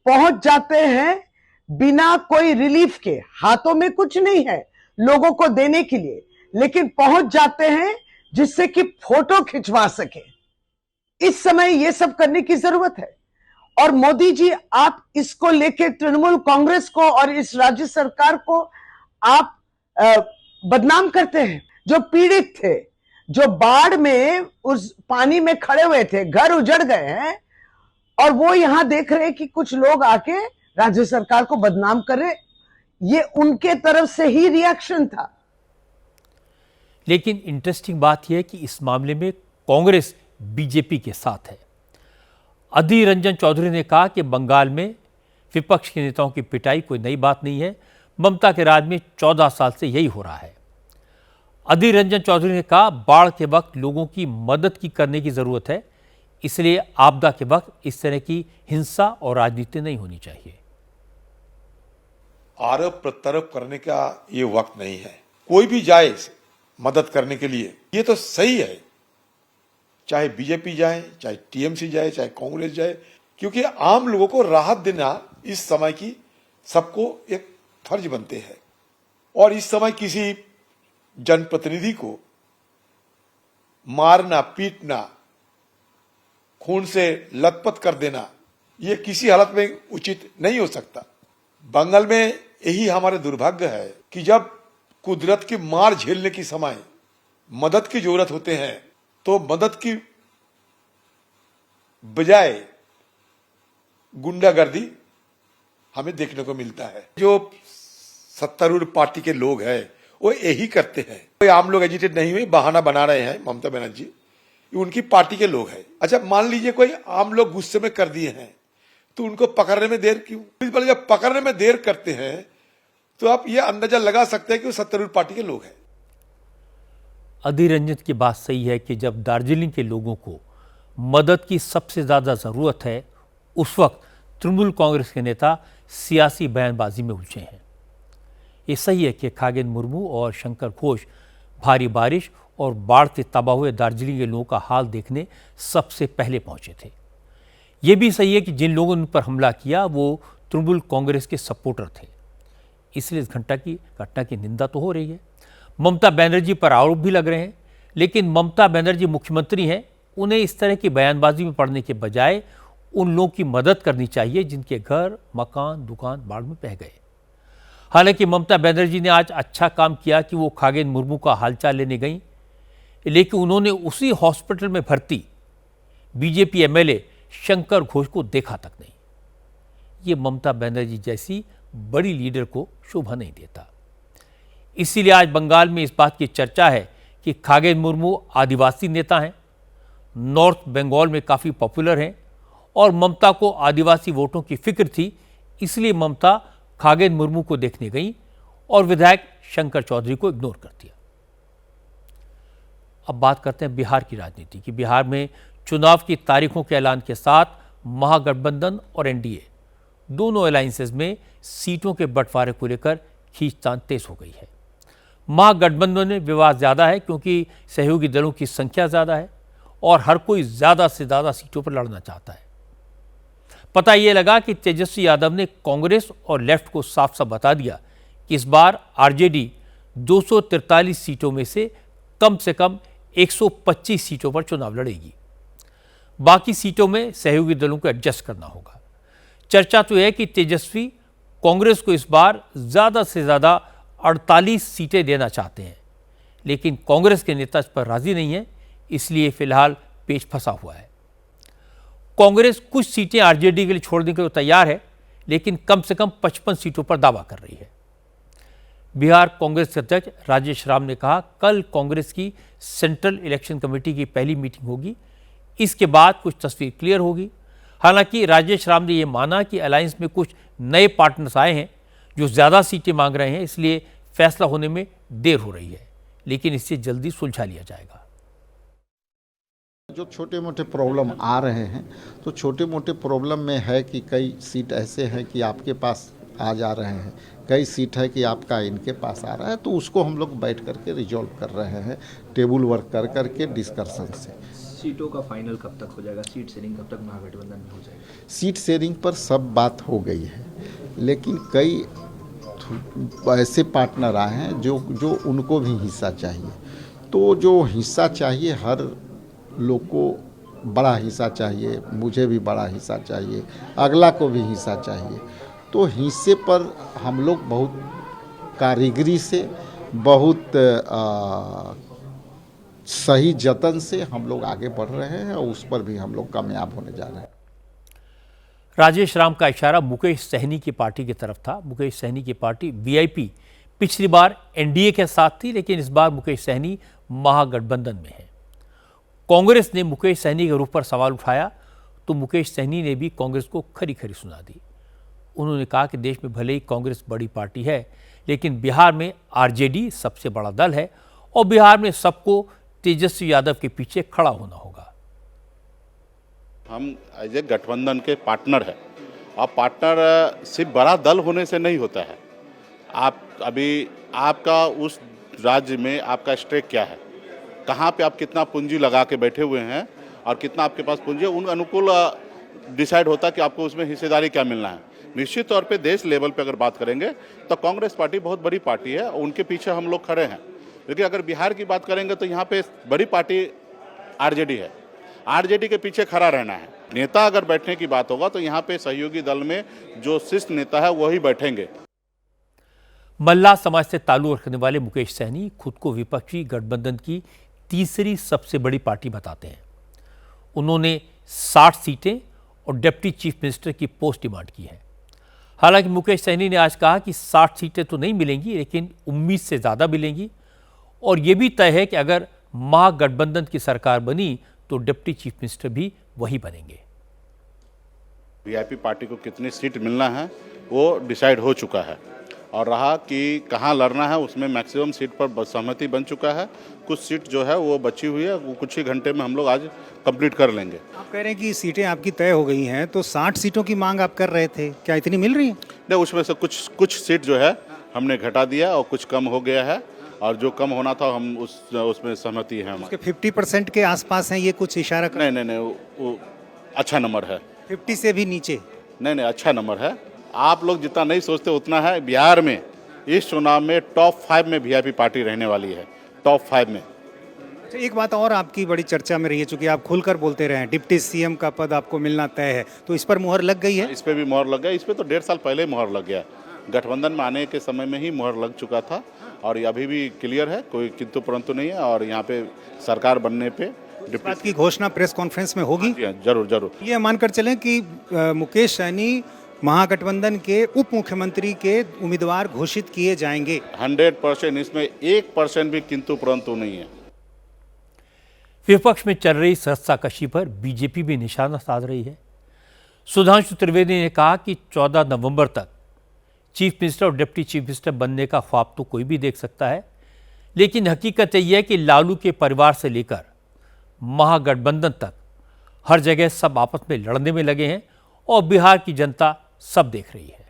पहुंच जाते हैं बिना कोई रिलीफ के। हाथों में कुछ नहीं है लोगों को देने के लिए, लेकिन पहुंच जाते हैं जिससे कि फोटो खिंचवा सके। इस समय यह सब करने की जरूरत है। और मोदी जी, आप इसको लेके तृणमूल कांग्रेस को और इस राज्य सरकार को आप बदनाम करते हैं। जो पीड़ित थे, जो बाढ़ में उस पानी में खड़े हुए थे, घर उजड़ गए हैं, और वो यहां देख रहे हैं कि कुछ लोग आके राज्य सरकार को बदनाम कर रहे। ये उनके तरफ से ही रिएक्शन था। लेकिन इंटरेस्टिंग बात यह है कि इस मामले में कांग्रेस बीजेपी के साथ है। अधीर रंजन चौधरी ने कहा कि बंगाल में विपक्ष के नेताओं की पिटाई कोई नई बात नहीं है, ममता के राज में 14 साल से यही हो रहा है। अधीर रंजन चौधरी ने कहा, बाढ़ के वक्त लोगों की मदद की करने की जरूरत है, इसलिए आपदा के वक्त इस तरह की हिंसा और राजनीति नहीं होनी चाहिए। आरोप प्रत्यारोप करने का ये वक्त नहीं है। कोई भी जाए मदद करने के लिए, ये तो सही है, चाहे बीजेपी जाए, चाहे टीएमसी जाए, चाहे कांग्रेस जाए, क्योंकि आम लोगों को राहत देना इस समय की सबको एक फर्ज बनते हैं। और इस समय किसी जनप्रतिनिधि को मारना, पीटना, खून से लथपथ कर देना, ये किसी हालत में उचित नहीं हो सकता। बंगाल में यही हमारे दुर्भाग्य है कि जब कुदरत की मार झेलने की समय मदद की जरूरत होते हैं, तो मदद की बजाय गुंडागर्दी हमें देखने को मिलता है। जो सत्तारूढ़ पार्टी के लोग हैं वो यही करते हैं। कोई आम लोग एजिटेट नहीं हुए, बहाना बना रहे हैं ममता बनर्जी, उनकी पार्टी के लोग हैं। अच्छा, मान लीजिए कोई आम लोग गुस्से में कर दिए हैं, तो उनको पकड़ने में देर क्यों? जब पकड़ने में देर करते हैं तो आप ये अंदाजा लगा सकते हैं कि वो सत्तारूढ़ पार्टी के लोग हैं। अधीर रंजन की बात सही है कि जब दार्जिलिंग के लोगों को मदद की सबसे ज़्यादा ज़रूरत है, उस वक्त तृणमूल कांग्रेस के नेता सियासी बयानबाजी में उलझे हैं। ये सही है कि खगेन मुर्मू और शंकर घोष भारी बारिश और बाढ़ से तबाह हुए दार्जिलिंग के लोगों का हाल देखने सबसे पहले पहुंचे थे। ये भी सही है कि जिन लोगों ने उन पर हमला किया वो तृणमूल कांग्रेस के सपोर्टर थे, इसलिए इस घटना की निंदा तो हो रही है। ममता बनर्जी पर आरोप भी लग रहे हैं, लेकिन ममता बनर्जी मुख्यमंत्री हैं, उन्हें इस तरह की बयानबाजी में पड़ने के बजाय उन लोगों की मदद करनी चाहिए जिनके घर, मकान, दुकान बाढ़ में बह गए। हालांकि ममता बनर्जी ने आज अच्छा काम किया कि वो खगेन मुर्मू का हालचाल लेने गई, लेकिन उन्होंने उसी हॉस्पिटल में भर्ती बीजेपी एमएलए शंकर घोष को देखा तक नहीं। ये ममता बनर्जी जैसी बड़ी लीडर को शोभा नहीं देता। इसीलिए आज बंगाल में इस बात की चर्चा है कि खगेन मुर्मू आदिवासी नेता हैं, नॉर्थ बंगाल में काफ़ी पॉपुलर हैं, और ममता को आदिवासी वोटों की फिक्र थी, इसलिए ममता खगेन मुर्मू को देखने गई और विधायक शंकर चौधरी को इग्नोर कर दिया। अब बात करते हैं बिहार की राजनीति की। बिहार में चुनाव की तारीखों के ऐलान के साथ महागठबंधन और एनडीए दोनों अलायंसेज में सीटों के बंटवारे को लेकर खींचतान तेज हो गई है। महागठबंधन में विवाद ज़्यादा है क्योंकि सहयोगी दलों की संख्या ज़्यादा है और हर कोई ज़्यादा से ज़्यादा सीटों पर लड़ना चाहता है। पता ये लगा कि तेजस्वी यादव ने कांग्रेस और लेफ्ट को साफ साफ बता दिया कि इस बार आरजेडी 243 सीटों में से कम 125 सीटों पर चुनाव लड़ेगी। बाकी सीटों में सहयोगी दलों को एडजस्ट करना होगा। चर्चा तो यह है कि तेजस्वी कांग्रेस को इस बार ज़्यादा से ज़्यादा 48 सीटें देना चाहते हैं, लेकिन कांग्रेस के नेता इस पर राजी नहीं है, इसलिए फिलहाल पेच फंसा हुआ है। कांग्रेस कुछ सीटें आरजेडी के लिए छोड़ने के लिए तैयार है, लेकिन कम से कम 55 सीटों पर दावा कर रही है। बिहार कांग्रेस के अध्यक्ष राजेश राम ने कहा, कल कांग्रेस की सेंट्रल इलेक्शन कमेटी की पहली मीटिंग होगी, इसके बाद कुछ तस्वीर क्लियर होगी। हालांकि राजेश राम ने यह माना कि अलायंस में कुछ नए पार्टनर्स आए हैं जो ज़्यादा सीटें मांग रहे हैं, इसलिए फैसला होने में देर हो रही है, लेकिन इससे जल्दी सुलझा लिया जाएगा। जो छोटे मोटे प्रॉब्लम आ रहे हैं, तो छोटे मोटे प्रॉब्लम में है कि कई सीट ऐसे हैं कि आपके पास आ जा रहे हैं, कई सीट है कि आपका इनके पास आ रहा है, तो उसको हम लोग बैठ करके रिजॉल्व कर रहे हैं टेबल वर्क कर करके डिस्कशन से। सीटों का फाइनल कब तक हो जाएगा? सीट शेयरिंग कब तक महागठबंधन में हो जाएगी? सीट शेयरिंग पर सब बात हो गई है, लेकिन कई ऐसे पार्टनर आए हैं जो उनको भी हिस्सा चाहिए। तो जो हिस्सा चाहिए, हर लोग को बड़ा हिस्सा चाहिए, मुझे भी बड़ा हिस्सा चाहिए, अगला को भी हिस्सा चाहिए। तो हिस्से पर हम लोग बहुत कारीगरी से, बहुत सही जतन से हम लोग आगे बढ़ रहे हैं और उस पर भी हम लोग कामयाब होने जा रहे हैं। राजेश राम का इशारा मुकेश सहनी की पार्टी की तरफ था। मुकेश सहनी की पार्टी वीआईपी पिछली बार एनडीए के साथ थी, लेकिन इस बार मुकेश सहनी महागठबंधन में है। कांग्रेस ने मुकेश सहनी के रूप पर सवाल उठाया तो मुकेश सहनी ने भी कांग्रेस को खरी खरी सुना दी। उन्होंने कहा कि देश में भले ही कांग्रेस बड़ी पार्टी है, लेकिन बिहार में आरजेडी सबसे बड़ा दल है और बिहार में सबको तेजस्वी यादव के पीछे खड़ा होना होगा। हम एज ए गठबंधन के पार्टनर है, और पार्टनर सिर्फ बड़ा दल होने से नहीं होता है। आप अभी आपका उस राज्य में आपका स्टेक क्या है, कहाँ पे आप कितना पूंजी लगा के बैठे हुए हैं और कितना आपके पास पूंजी है, उन अनुकूल डिसाइड होता है कि आपको उसमें हिस्सेदारी क्या मिलना है। निश्चित तौर पे देश लेवल पे अगर बात करेंगे तो कांग्रेस पार्टी बहुत बड़ी पार्टी है और उनके पीछे हम लोग खड़े हैं। लेकिन अगर बिहार की बात करेंगे तो यहाँ पे बड़ी पार्टी आरजेडी है, आरजेडी के पीछे खड़ा रहना है। नेता अगर बैठने की बात होगा तो यहाँ पे सहयोगी दल में जो शीर्ष नेता है वही बैठेंगे। मल्लाह समाज से ताल्लुक रखने वाले मुकेश सहनी खुद को विपक्षी गठबंधन की तीसरी सबसे बड़ी पार्टी बताते हैं। उन्होंने 60 सीटें और डिप्टी चीफ मिनिस्टर की पोस्ट डिमांड की है। हालांकि मुकेश सहनी ने आज कहा कि 60 सीटें तो नहीं मिलेंगी, लेकिन उम्मीद से ज़्यादा मिलेंगी और ये भी तय है कि अगर महागठबंधन की सरकार बनी तो डिप्टी चीफ मिनिस्टर भी वही बनेंगे। वीआईपी पार्टी को कितनी सीट मिलना है वो डिसाइड हो चुका है, और रहा कि कहाँ लड़ना है उसमें मैक्सिमम सीट पर सहमति बन चुका है। कुछ सीट जो है वो बची हुई है, वो कुछ ही घंटे में हम लोग आज कंप्लीट कर लेंगे। आप कह रहे हैं कि सीटें आपकी तय हो गई हैं, तो 60 सीटों की मांग आप कर रहे थे, क्या इतनी मिल रही है? नहीं, उसमें से कुछ सीट जो है हमने घटा दिया और कुछ कम हो गया है, और जो कम होना था हम उसमें सहमति है। उसके 50% के आसपास हैं, ये कुछ इशारा कर... नहीं, वो अच्छा नंबर है। 50 से भी नीचे? नहीं, अच्छा नंबर है। आप लोग जितना नहीं सोचते उतना है। बिहार में इस चुनाव में टॉप 5 में वीआईपी पार्टी रहने वाली है, टॉप 5 में। अच्छा, एक बात और आपकी बड़ी चर्चा में रही है, चूंकि आप खुलकर बोलते रहे हैं डिप्टी सीएम का पद आपको मिलना तय है, तो इस पर मुहर लग गई है? इस पे भी मुहर लग गया। इस पे तो 1.5 साल पहले मुहर लग गया। गठबंधन में आने के समय में ही मुहर लग चुका था और ये अभी भी क्लियर है, कोई किंतु परंतु नहीं है। और यहाँ पे सरकार बनने पे इस बात की घोषणा प्रेस कॉन्फ्रेंस में होगी? जरूर। ये मानकर चलें कि मुकेश सहनी महागठबंधन के उप मुख्यमंत्री के उम्मीदवार घोषित किए जाएंगे। 100%, इसमें 1% भी किंतु परंतु नहीं है। विपक्ष में चल रही रस्साकशी पर बीजेपी भी निशाना साध रही है। सुधांशु त्रिवेदी ने कहा कि 14 नवंबर तक चीफ मिनिस्टर और डिप्टी चीफ मिनिस्टर बनने का ख्वाब तो कोई भी देख सकता है, लेकिन हकीकत यह है कि लालू के परिवार से लेकर महागठबंधन तक हर जगह सब आपस में लड़ने में लगे हैं और बिहार की जनता सब देख रही है।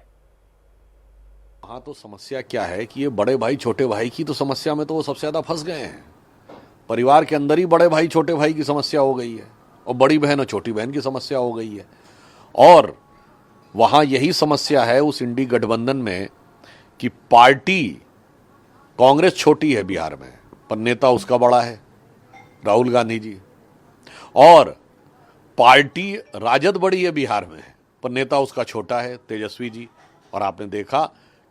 हाँ, तो समस्या क्या है कि ये बड़े भाई छोटे भाई की तो समस्या में तो वो सबसे ज्यादा फंस गए हैं। परिवार के अंदर ही बड़े भाई छोटे भाई की समस्या हो गई है और बड़ी बहन और छोटी बहन की समस्या हो गई है। और वहां यही समस्या है उस इंडी गठबंधन में कि पार्टी कांग्रेस छोटी है बिहार में, पर नेता उसका बड़ा है, राहुल गांधी जी, और पार्टी राजद बड़ी है बिहार में, पर नेता उसका छोटा है, तेजस्वी जी। और आपने देखा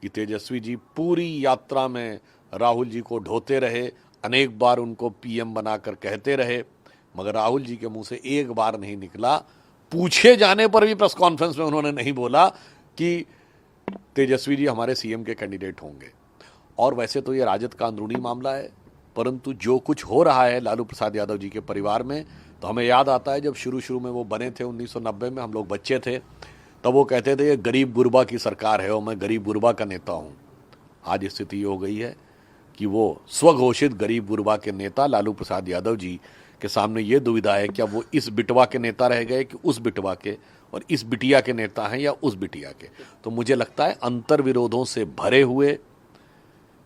कि तेजस्वी जी पूरी यात्रा में राहुल जी को ढोते रहे, अनेक बार उनको पीएम बनाकर कहते रहे, मगर राहुल जी के मुंह से एक बार नहीं निकला, पूछे जाने पर भी प्रेस कॉन्फ्रेंस में उन्होंने नहीं बोला कि तेजस्वी जी हमारे सीएम के कैंडिडेट होंगे। और वैसे तो ये राजद का अंदरूनी मामला है, परंतु जो कुछ हो रहा है लालू प्रसाद यादव जी के परिवार में, तो हमें याद आता है जब शुरू में वो बने थे 1990 में, हम लोग बच्चे थे, तब वो कहते थे ये गरीब गुरबा की सरकार है और मैं गरीब गुरबा का नेता हूँ। आज स्थिति हो गई है कि वो स्वघोषित गरीब गुरबा के नेता लालू प्रसाद यादव जी के सामने ये दुविधा है क्या वो इस बिटवा के नेता रह गए कि उस बिटवा के, और इस बिटिया के नेता हैं या उस बिटिया के। तो मुझे लगता है अंतर्विरोधों से भरे हुए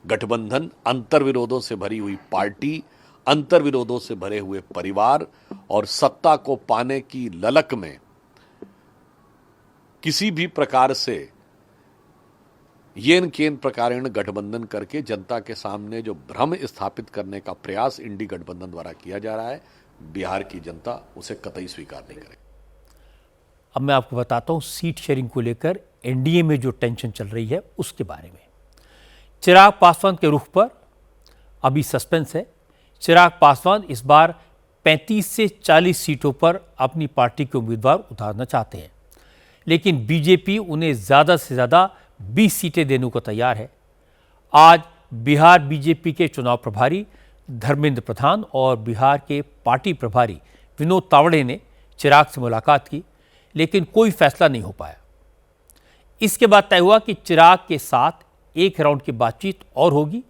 गठबंधन, अंतर्विरोधों से भरी हुई पार्टी, अंतर्विरोधों से भरे हुए परिवार और सत्ता को पाने की ललक में किसी भी प्रकार से येन केन प्रकारेण गठबंधन करके जनता के सामने जो भ्रम स्थापित करने का प्रयास इंडी गठबंधन द्वारा किया जा रहा है, बिहार की जनता उसे कतई स्वीकार नहीं करेगी। अब मैं आपको बताता हूं सीट शेयरिंग को लेकर एनडीए में जो टेंशन चल रही है उसके बारे में। चिराग पासवान के रुख पर अभी सस्पेंस है। चिराग पासवान इस बार 35 से 40 सीटों पर अपनी पार्टी के उम्मीदवार उतारना चाहते हैं, लेकिन बीजेपी उन्हें ज़्यादा से ज़्यादा 20 सीटें देने को तैयार है। आज बिहार बीजेपी के चुनाव प्रभारी धर्मेंद्र प्रधान और बिहार के पार्टी प्रभारी विनोद तावड़े ने चिराग से मुलाकात की, लेकिन कोई फैसला नहीं हो पाया। इसके बाद तय हुआ कि चिराग के साथ एक राउंड की बातचीत और होगी,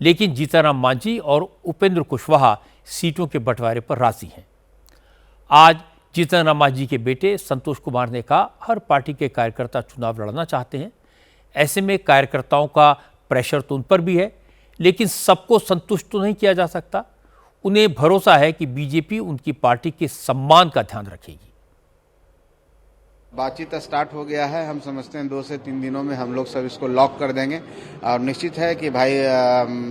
लेकिन जीतनराम मांझी और उपेंद्र कुशवाहा सीटों के बंटवारे पर राजी हैं। आज जीतनराम मांझी के बेटे संतोष कुमार ने कहा, हर पार्टी के कार्यकर्ता चुनाव लड़ना चाहते हैं। ऐसे में कार्यकर्ताओं का प्रेशर तो उन पर भी है, लेकिन सबको संतुष्ट तो नहीं किया जा सकता। उन्हें भरोसा है कि बीजेपी उनकी पार्टी के सम्मान का ध्यान रखेगी। बातचीत स्टार्ट हो गया है। हम समझते हैं 2 से 3 दिनों में हम लोग सब इसको लॉक कर देंगे और निश्चित है कि भाई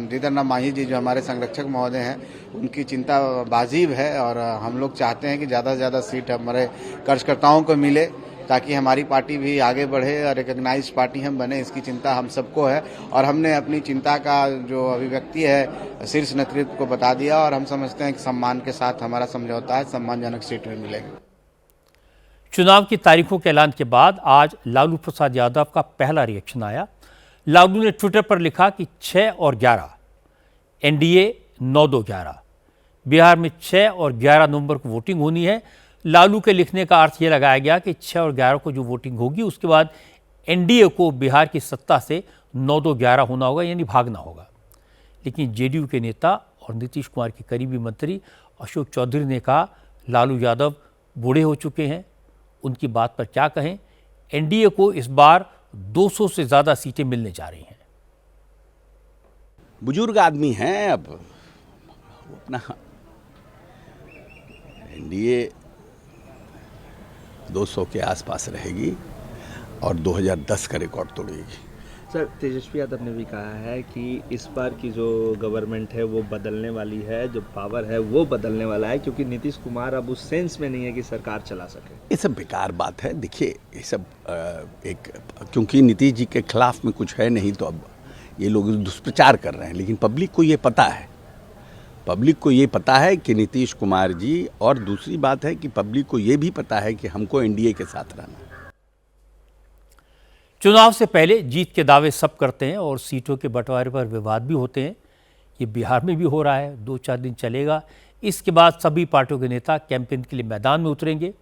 जीतनराम मांझी जी जो हमारे संरक्षक महोदय हैं, उनकी चिंता वाजिब है और हम लोग चाहते हैं कि ज़्यादा से ज़्यादा सीट हमारे कार्यकर्ताओं को मिले ताकि हमारी पार्टी भी आगे बढ़े और रिकग्नाइज पार्टी हम बने। इसकी चिंता हम सबको है और हमने अपनी चिंता का जो अभिव्यक्ति है शीर्ष नेतृत्व को बता दिया और हम समझते हैं कि सम्मान के साथ हमारा समझौता है, सम्मानजनक सीट में मिलेगी। चुनाव की तारीखों के ऐलान के बाद आज लालू प्रसाद यादव का पहला रिएक्शन आया। लालू ने ट्विटर पर लिखा कि 6 और 11 एनडीए 9-2-11, बिहार में 6 और 11 नवंबर को वोटिंग होनी है। लालू के लिखने का अर्थ यह लगाया गया कि 6 और 11 को जो वोटिंग होगी उसके बाद एनडीए को बिहार की सत्ता से 9-2-11 होना होगा, यानी भागना होगा। लेकिन जेडीयू के नेता और नीतीश कुमार के करीबी मंत्री अशोक चौधरी ने कहा, लालू यादव बूढ़े हो चुके हैं, उनकी बात पर क्या कहें। एनडीए को इस बार 200 से ज़्यादा सीटें मिलने जा रही हैं। बुजुर्ग आदमी हैं, अब अपना एनडीए 200 के आसपास रहेगी और 2010 का रिकॉर्ड तोड़ेगी। सर, तेजस्वी यादव ने भी कहा है कि इस बार की जो गवर्नमेंट है वो बदलने वाली है, जो पावर है वो बदलने वाला है, क्योंकि नीतीश कुमार अब उस सेंस में नहीं है कि सरकार चला सके। ये सब बेकार बात है। देखिए, ये सब क्योंकि नीतीश जी के खिलाफ में कुछ है नहीं तो अब ये लोग दुष्प्रचार कर रहे हैं, लेकिन पब्लिक को ये पता है, पब्लिक को ये पता है कि नीतीश कुमार जी, और दूसरी बात है कि पब्लिक को ये भी पता है कि हमको एनडीए के साथ रहना है। चुनाव से पहले जीत के दावे सब करते हैं और सीटों के बंटवारे पर विवाद भी होते हैं। ये बिहार में भी हो रहा है, 2-4 दिन चलेगा। इसके बाद सभी पार्टियों के नेता कैंपेन के लिए मैदान में उतरेंगे।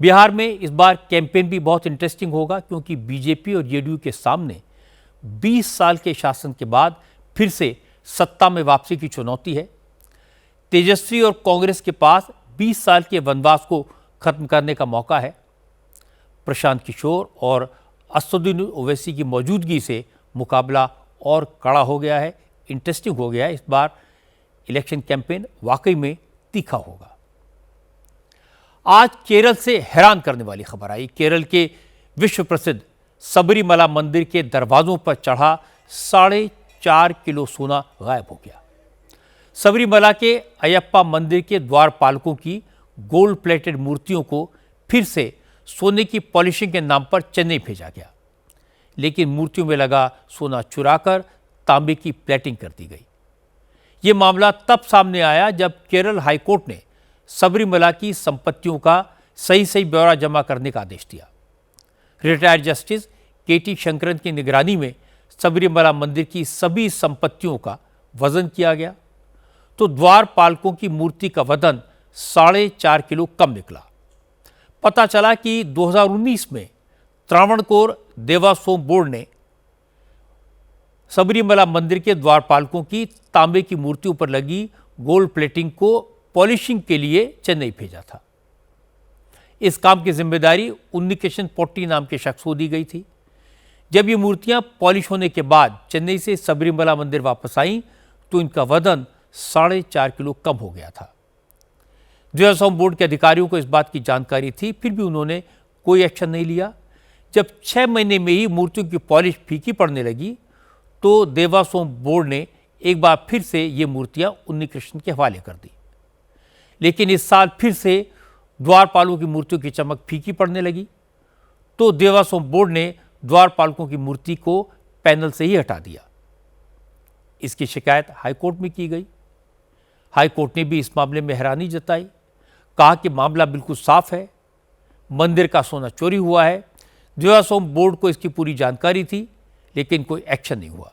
बिहार में इस बार कैंपेन भी बहुत इंटरेस्टिंग होगा, क्योंकि बीजेपी और जेडीयू के सामने 20 साल के शासन के बाद फिर से सत्ता में वापसी की चुनौती है। तेजस्वी और कांग्रेस के पास 20 साल के वनवास को खत्म करने का मौका है। प्रशांत किशोर और असदुद्दीन ओवैसी की मौजूदगी से मुकाबला और कड़ा हो गया है, इंटरेस्टिंग हो गया है। इस बार इलेक्शन कैंपेन वाकई में तीखा होगा। आज केरल से हैरान करने वाली खबर आई। केरल के विश्व प्रसिद्ध सबरीमला मंदिर के दरवाजों पर चढ़ा 4.5 किलो सोना गायब हो गया। सबरीमला के अयप्पा मंदिर के द्वारपालकों की गोल्ड प्लेटेड मूर्तियों को फिर से सोने की पॉलिशिंग के नाम पर चेन्नई भेजा गया, लेकिन मूर्तियों में लगा सोना चुराकर तांबे की प्लेटिंग कर दी गई। ये मामला तब सामने आया जब केरल हाईकोर्ट ने सबरीमला की संपत्तियों का सही ब्यौरा जमा करने का आदेश दिया। रिटायर्ड जस्टिस केटी शंकरन की निगरानी में सबरीमला मंदिर की सभी संपत्तियों का वजन किया गया, तो द्वारपालकों की मूर्ति का वजन 4.5 किलो कम निकला। पता चला कि 2019 में त्रावणकोर देवास्वम बोर्ड ने सबरीमला मंदिर के द्वारपालकों की तांबे की मूर्तियों पर लगी गोल्ड प्लेटिंग को पॉलिशिंग के लिए चेन्नई भेजा था। इस काम की जिम्मेदारी उन्नीकृष्णन पोट्टी नाम के शख्स को दी गई थी। जब ये मूर्तियां पॉलिश होने के बाद चेन्नई से सबरीमला मंदिर वापस आईं तो इनका वजन 4.5 किलो कम हो गया था। देवस्थानम बोर्ड के अधिकारियों को इस बात की जानकारी थी, फिर भी उन्होंने कोई एक्शन नहीं लिया। जब 6 महीने में ही मूर्तियों की पॉलिश फीकी पड़ने लगी तो देवस्थानम बोर्ड ने एक बार फिर से ये मूर्तियां उन्नीकृष्णन के हवाले कर दी। लेकिन इस साल फिर से द्वारपालों की मूर्तियों की चमक फीकी पड़ने लगी तो देवस्थानम बोर्ड ने द्वारपालकों की मूर्ति को पैनल से ही हटा दिया। इसकी शिकायत हाईकोर्ट में की गई। हाईकोर्ट ने भी इस मामले में हैरानी जताई, कहा कि मामला बिल्कुल साफ है, मंदिर का सोना चोरी हुआ है। देवस्थानम बोर्ड को इसकी पूरी जानकारी थी, लेकिन कोई एक्शन नहीं हुआ।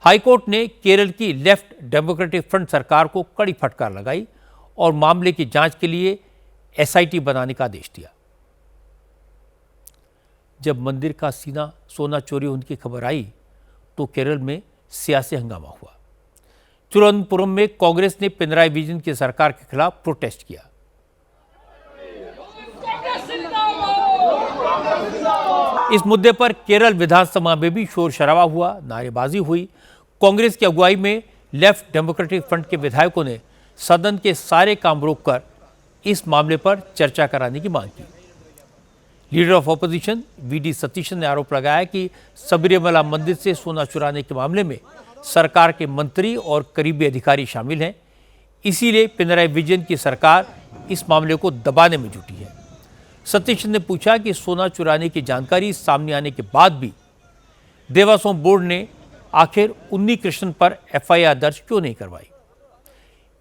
हाईकोर्ट ने केरल की लेफ्ट डेमोक्रेटिक फ्रंट सरकार को कड़ी फटकार लगाई और मामले की जांच के लिए एसआईटी बनाने का आदेश दिया। जब मंदिर का सोना चोरी होने की खबर आई तो केरल में सियासी हंगामा हुआ। तिरुवनंतपुरम में कांग्रेस ने पिनराई विजयन की सरकार के खिलाफ प्रोटेस्ट किया। इस मुद्दे पर केरल विधानसभा में भी शोर शराबा हुआ, नारेबाजी हुई। कांग्रेस की अगुवाई में लेफ्ट डेमोक्रेटिक फ्रंट के विधायकों ने सदन के सारे काम रोककर इस मामले पर चर्चा कराने की मांग की। Leader of opposition VD Satheesan ने आरोप लगाया कि सबरीमला मंदिर से सोना चुराने के मामले में सरकार के मंत्री और करीबी अधिकारी शामिल हैं, इसीलिए पिनराई विजयन की सरकार इस मामले को दबाने में जुटी है। सतीशन ने पूछा कि सोना चुराने की जानकारी सामने आने के बाद भी देवस्थानम बोर्ड ने आखिर उन्नीकृष्णन पर एफआईआर दर्ज क्यों नहीं करवाई।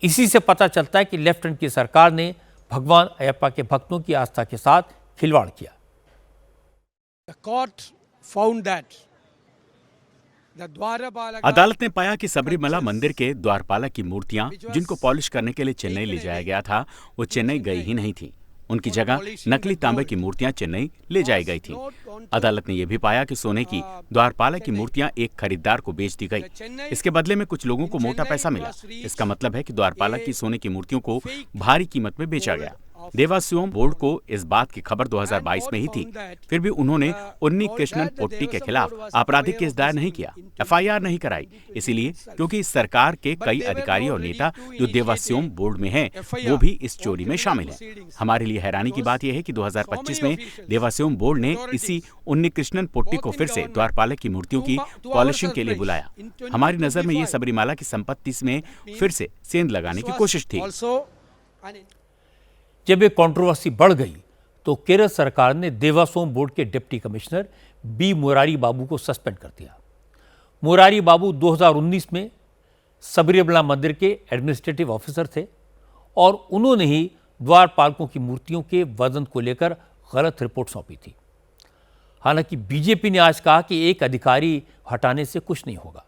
इसी से पता चलता है कि लेफ्ट फ्रंट की सरकार ने भगवान अयप्पा के भक्तों की आस्था के साथ खिलवाड़ किया। अदालत ने पाया कि सबरीमला मंदिर के द्वारपालक की मूर्तियां जिनको पॉलिश करने के लिए चेन्नई ले जाया गया था, वो चेन्नई गई ही नहीं थी। उनकी जगह नकली तांबे की मूर्तियां चेन्नई ले जाई गई थी। अदालत ने यह भी पाया कि सोने की द्वारपालक की मूर्तियां एक खरीदार को बेच दी गई। इसके बदले में कुछ लोगों को मोटा पैसा मिला। इसका मतलब है कि द्वारपालक की सोने की मूर्तियों को भारी कीमत में बेचा गया। देवस्थानम बोर्ड को इस बात की खबर 2022 में ही थी, फिर भी उन्होंने उन्नीकृष्णन पोट्टी के खिलाफ आपराधिक केस दायर नहीं किया, एफआईआर नहीं कराई। इसीलिए क्योंकि इस सरकार के कई अधिकारी और नेता जो देवस्थानम बोर्ड में हैं, वो भी इस चोरी में शामिल हैं। हमारे लिए हैरानी की बात यह है कि 2025 में देवस्थानम बोर्ड ने इसी उन्नीकृष्णन पोट्टी को फिर से द्वारपालक की मूर्तियों की पॉलिशिंग के लिए बुलाया। हमारी नजर में ये सबरीमाला की संपत्ति में फिर से सेंध लगाने की कोशिश थी। जब ये कंट्रोवर्सी बढ़ गई तो केरल सरकार ने देवस्थानम बोर्ड के डिप्टी कमिश्नर बी मुरारी बाबू को सस्पेंड कर दिया। मुरारी बाबू 2019 में सबरीमला मंदिर के एडमिनिस्ट्रेटिव ऑफिसर थे और उन्होंने ही द्वारपालकों की मूर्तियों के वजन को लेकर गलत रिपोर्ट सौंपी थी। हालांकि बीजेपी ने आज कहा कि एक अधिकारी हटाने से कुछ नहीं होगा।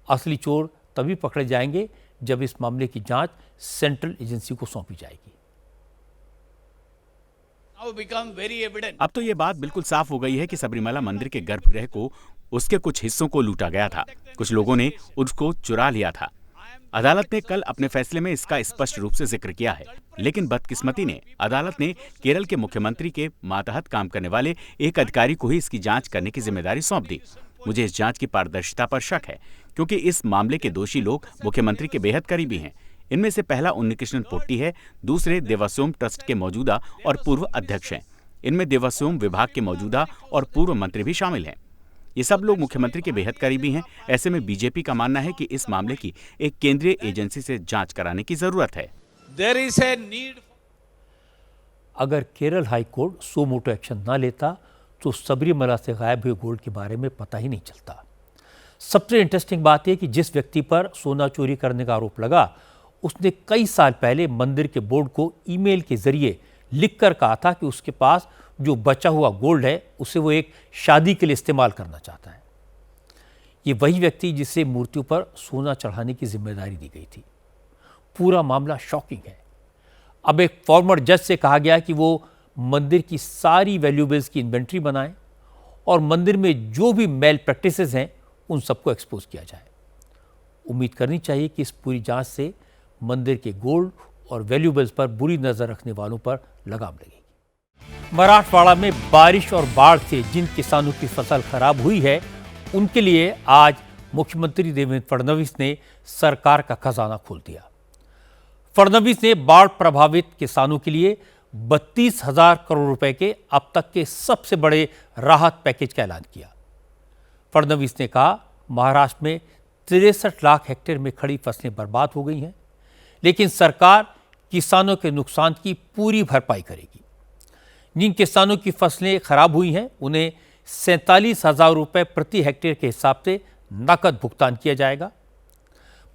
असली चोर तभी पकड़े जाएंगे जब इस मामले की जांच सेंट्रल एजेंसी को सौंपी जाएगी। अब तो ये बात बिल्कुल साफ हो गई है कि सबरीमला मंदिर के गर्भगृह को उसके कुछ हिस्सों को लूटा गया था। कुछ लोगों ने उसको चुरा लिया था। अदालत ने कल अपने फैसले में इसका स्पष्ट रूप से जिक्र किया है। लेकिन बदकिस्मती ने अदालत ने केरल के मुख्यमंत्री के मातहत काम करने वाले एक अधिकारी को ही इसकी जांच करने की जिम्मेदारी सौंप दी। मुझे इस जांच की पारदर्शिता पर शक है, क्योंकि इस मामले के दोषी लोग मुख्यमंत्री के बेहद करीबी हैं। इनमें से पहला उन्नीकृष्णन पोट्टी है, दूसरे देवस्थानम ट्रस्ट के मौजूदा और पूर्व अध्यक्ष हैं। इनमें देवस्थानम विभाग के मौजूदा और पूर्व मंत्री भी शामिल हैं। ये सब लोग मुख्यमंत्री के बेहद करीबी हैं। ऐसे में बीजेपी का मानना है कि इस मामले की एक केंद्रीय एजेंसी से जांच कराने की जरूरत है। अगर केरल हाई कोर्ट सो मोटो एक्शन न लेता तो सबरीमला से गायब हुए गोल्ड के बारे में पता ही नहीं चलता। सबसे इंटरेस्टिंग बात यह कि जिस व्यक्ति पर सोना चोरी करने का आरोप लगा, उसने कई साल पहले मंदिर के बोर्ड को ईमेल के जरिए लिखकर कहा था कि उसके पास जो बचा हुआ गोल्ड है उसे वो एक शादी के लिए इस्तेमाल करना चाहता है। ये वही व्यक्ति जिसे मूर्तियों पर सोना चढ़ाने की जिम्मेदारी दी गई थी। पूरा मामला शॉकिंग है। अब एक फॉर्मर जज से कहा गया कि वो मंदिर की सारी वैल्यूएबल्स की इन्वेंट्री बनाएं और मंदिर में जो भी मेल प्रैक्टिसेस हैं उन सबको एक्सपोज किया जाए। उम्मीद करनी चाहिए कि इस पूरी जांच से मंदिर के गोल्ड और वैल्यूएबल्स पर बुरी नजर रखने वालों पर लगाम लगेगी। मराठवाड़ा में बारिश और बाढ़ से जिन किसानों की फसल खराब हुई है, उनके लिए आज मुख्यमंत्री देवेंद्र फडणवीस ने सरकार का खजाना खोल दिया। फडणवीस ने बाढ़ प्रभावित किसानों के लिए 32,000 करोड़ रुपए के अब तक के सबसे बड़े राहत पैकेज का ऐलान किया। फडणवीस ने कहा, महाराष्ट्र में 63 लाख हेक्टेयर में खड़ी फसलें बर्बाद हो गई हैं, लेकिन सरकार किसानों के नुकसान की पूरी भरपाई करेगी। जिन किसानों की फसलें खराब हुई हैं, उन्हें 47,000 रुपये प्रति हेक्टेयर के हिसाब से नकद भुगतान किया जाएगा।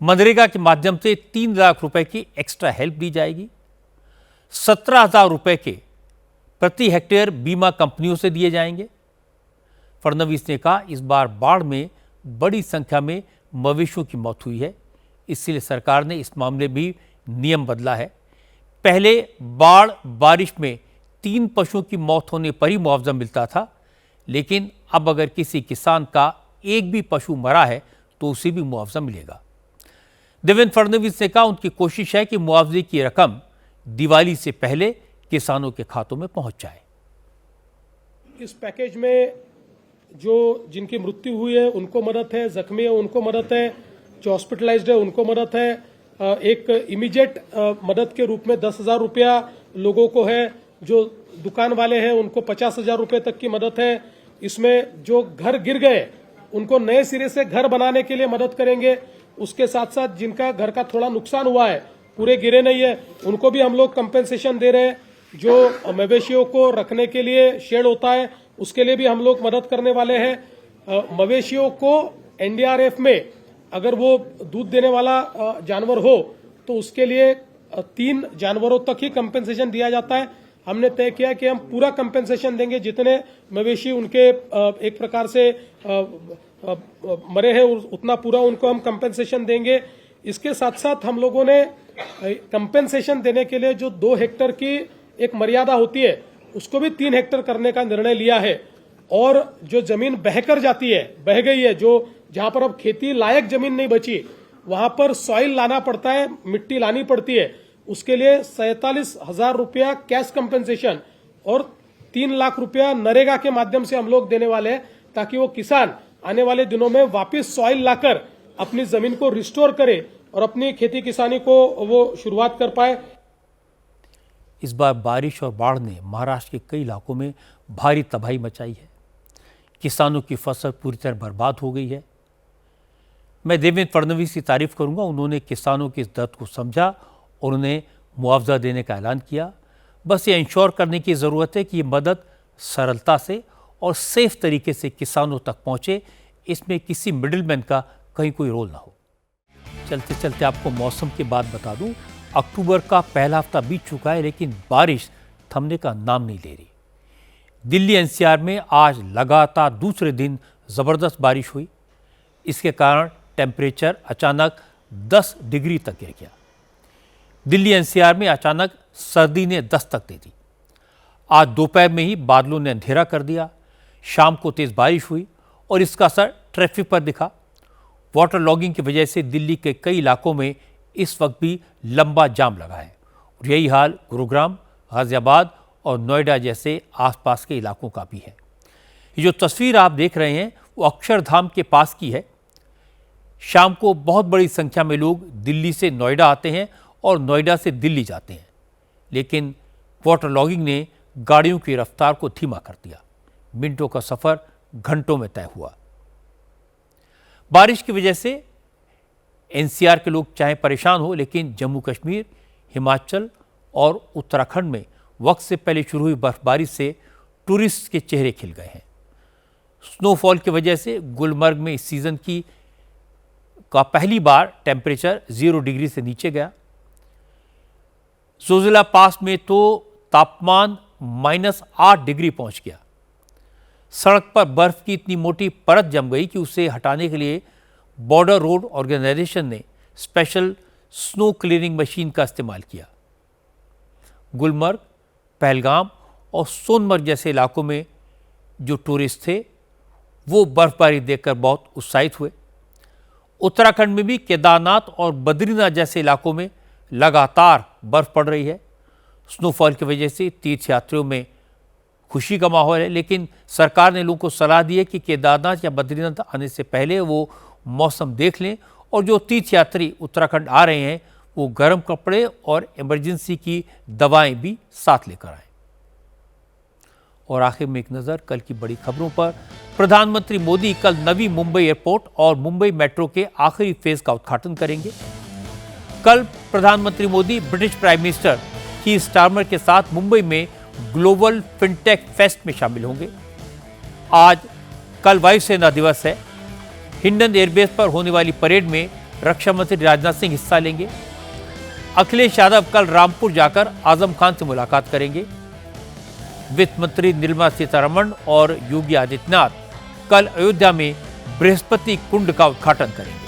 मनरेगा के माध्यम से 3 लाख रुपए की एक्स्ट्रा हेल्प दी जाएगी। 17,000 रुपये के प्रति हेक्टेयर बीमा कंपनियों से दिए जाएंगे। फडणवीस ने कहा, इस बार बाढ़ में बड़ी संख्या में मवेशियों की मौत हुई है, इसलिए सरकार ने इस मामले में भी नियम बदला है। पहले बाढ़ बारिश में 3 पशुओं की मौत होने पर ही मुआवजा मिलता था, लेकिन अब अगर किसी किसान का एक भी पशु मरा है तो उसे भी मुआवजा मिलेगा। देवेंद्र फडणवीस ने कहा, उनकी कोशिश है कि मुआवजे की रकम दिवाली से पहले किसानों के खातों में पहुंच जाए। इस पैकेज में जो जिनकी मृत्यु हुई है उनको मदद है, जख्मी है उनको मदद है, जो हॉस्पिटलाइज्ड है उनको मदद है, एक इमीडिएट मदद के रूप में 10,000 रुपया लोगों को है, जो दुकान वाले हैं उनको 50,000 रुपये तक की मदद है। इसमें जो घर गिर गए उनको नए सिरे से घर बनाने के लिए मदद करेंगे। उसके साथ साथ जिनका घर का थोड़ा नुकसान हुआ है, पूरे गिरे नहीं है, उनको भी हम लोग कंपेंसेशन दे रहे हैं। जो मवेशियों को रखने के लिए शेड होता है उसके लिए भी हम लोग मदद करने वाले हैं। मवेशियों को एनडीआरएफ में अगर वो दूध देने वाला जानवर हो तो उसके लिए 3 जानवरों तक ही कंपेंसेशन दिया जाता है। हमने तय किया कि हम पूरा कंपेंसेशन देंगे, जितने मवेशी उनके एक प्रकार से मरे हैं उतना पूरा उनको हम कंपेंसेशन देंगे। इसके साथ साथ हम लोगों ने कंपेंसेशन देने के लिए जो 2 हेक्टेयर की एक मर्यादा होती है उसको भी 3 हेक्टेयर करने का निर्णय लिया है। और जो जमीन बहकर जाती है, बह गई है, जो जहां पर अब खेती लायक जमीन नहीं बची, वहां पर सॉइल लाना पड़ता है, मिट्टी लानी पड़ती है, उसके लिए 47,000 रुपया कैश कंपेंसेशन और 3 लाख रुपया नरेगा के माध्यम से हम लोग देने वाले हैं, ताकि वो किसान आने वाले दिनों में वापस सॉइल लाकर अपनी जमीन को रिस्टोर करे और अपनी खेती किसानी को वो शुरुआत कर पाए। इस बार बारिश और बाढ़ ने महाराष्ट्र के कई इलाकों में भारी तबाही मचाई है। किसानों की फसल पूरी तरह बर्बाद हो गई है। मैं देवेंद्र फडणवीस की तारीफ करूंगा, उन्होंने किसानों के इस दर्द को समझा और उन्हें मुआवजा देने का ऐलान किया। बस ये इंश्योर करने की ज़रूरत है कि ये मदद सरलता से और सेफ तरीके से किसानों तक पहुंचे, इसमें किसी मिडिलमैन का कहीं कोई रोल ना हो। चलते चलते आपको मौसम की बात बता दूं, अक्टूबर का पहला हफ्ता बीत चुका है, लेकिन बारिश थमने का नाम नहीं ले रही। दिल्ली एनसीआर में आज लगातार दूसरे दिन ज़बरदस्त बारिश हुई। इसके कारण टेम्परेचर अचानक 10 डिग्री तक गिर गया। दिल्ली एनसीआर में अचानक सर्दी ने दस्तक दे दी। आज दोपहर में ही बादलों ने अंधेरा कर दिया। शाम को तेज बारिश हुई और इसका असर ट्रैफिक पर दिखा। वाटर लॉगिंग की वजह से दिल्ली के कई इलाकों में इस वक्त भी लंबा जाम लगा है और यही हाल गुरुग्राम, गाजियाबाद और नोएडा जैसे आसपास के इलाकों का भी है। ये जो तस्वीर आप देख रहे हैं वो अक्षरधाम के पास की है। शाम को बहुत बड़ी संख्या में लोग दिल्ली से नोएडा आते हैं और नोएडा से दिल्ली जाते हैं, लेकिन वाटर लॉगिंग ने गाड़ियों की रफ्तार को धीमा कर दिया। मिनटों का सफर घंटों में तय हुआ। बारिश की वजह से एनसीआर के लोग चाहे परेशान हो, लेकिन जम्मू कश्मीर, हिमाचल और उत्तराखंड में वक्त से पहले शुरू हुई बर्फबारी से टूरिस्ट के चेहरे खिल गए हैं। स्नोफॉल की वजह से गुलमर्ग में इस सीजन का पहली बार टेम्परेचर 0 डिग्री से नीचे गया। जोजिला पास में तो तापमान -8 डिग्री पहुंच गया। सड़क पर बर्फ की इतनी मोटी परत जम गई कि उसे हटाने के लिए बॉर्डर रोड ऑर्गेनाइजेशन ने स्पेशल स्नो क्लीनिंग मशीन का इस्तेमाल किया। गुलमर्ग, पहलगाम और सोनमर्ग जैसे इलाकों में जो टूरिस्ट थे वो बर्फबारी देखकर बहुत उत्साहित हुए। उत्तराखंड में भी केदारनाथ और बद्रीनाथ जैसे इलाकों में लगातार बर्फ पड़ रही है। स्नोफॉल की वजह से तीर्थयात्रियों में खुशी का माहौल है, लेकिन सरकार ने लोगों को सलाह दी है कि केदारनाथ या बद्रीनाथ आने से पहले वो मौसम देख लें और जो तीर्थयात्री उत्तराखंड आ रहे हैं वो गर्म कपड़े और इमरजेंसी की दवाएं भी साथ लेकर आए। और आखिर में एक नज़र कल की बड़ी खबरों पर। प्रधानमंत्री मोदी कल नवी मुंबई एयरपोर्ट और मुंबई मेट्रो के आखिरी फेज का उद्घाटन करेंगे। कल प्रधानमंत्री मोदी ब्रिटिश प्राइम मिनिस्टर की स्टारमर के साथ मुंबई में ग्लोबल फिनटेक फेस्ट में शामिल होंगे। कल वायुसेना दिवस है। हिंडन एयरबेस पर होने वाली परेड में रक्षा मंत्री राजनाथ सिंह हिस्सा लेंगे। अखिलेश यादव कल रामपुर जाकर आजम खान से मुलाकात करेंगे। वित्त मंत्री निर्मला सीतारमण और योगी आदित्यनाथ कल अयोध्या में बृहस्पति कुंड का उद्घाटन करेंगे।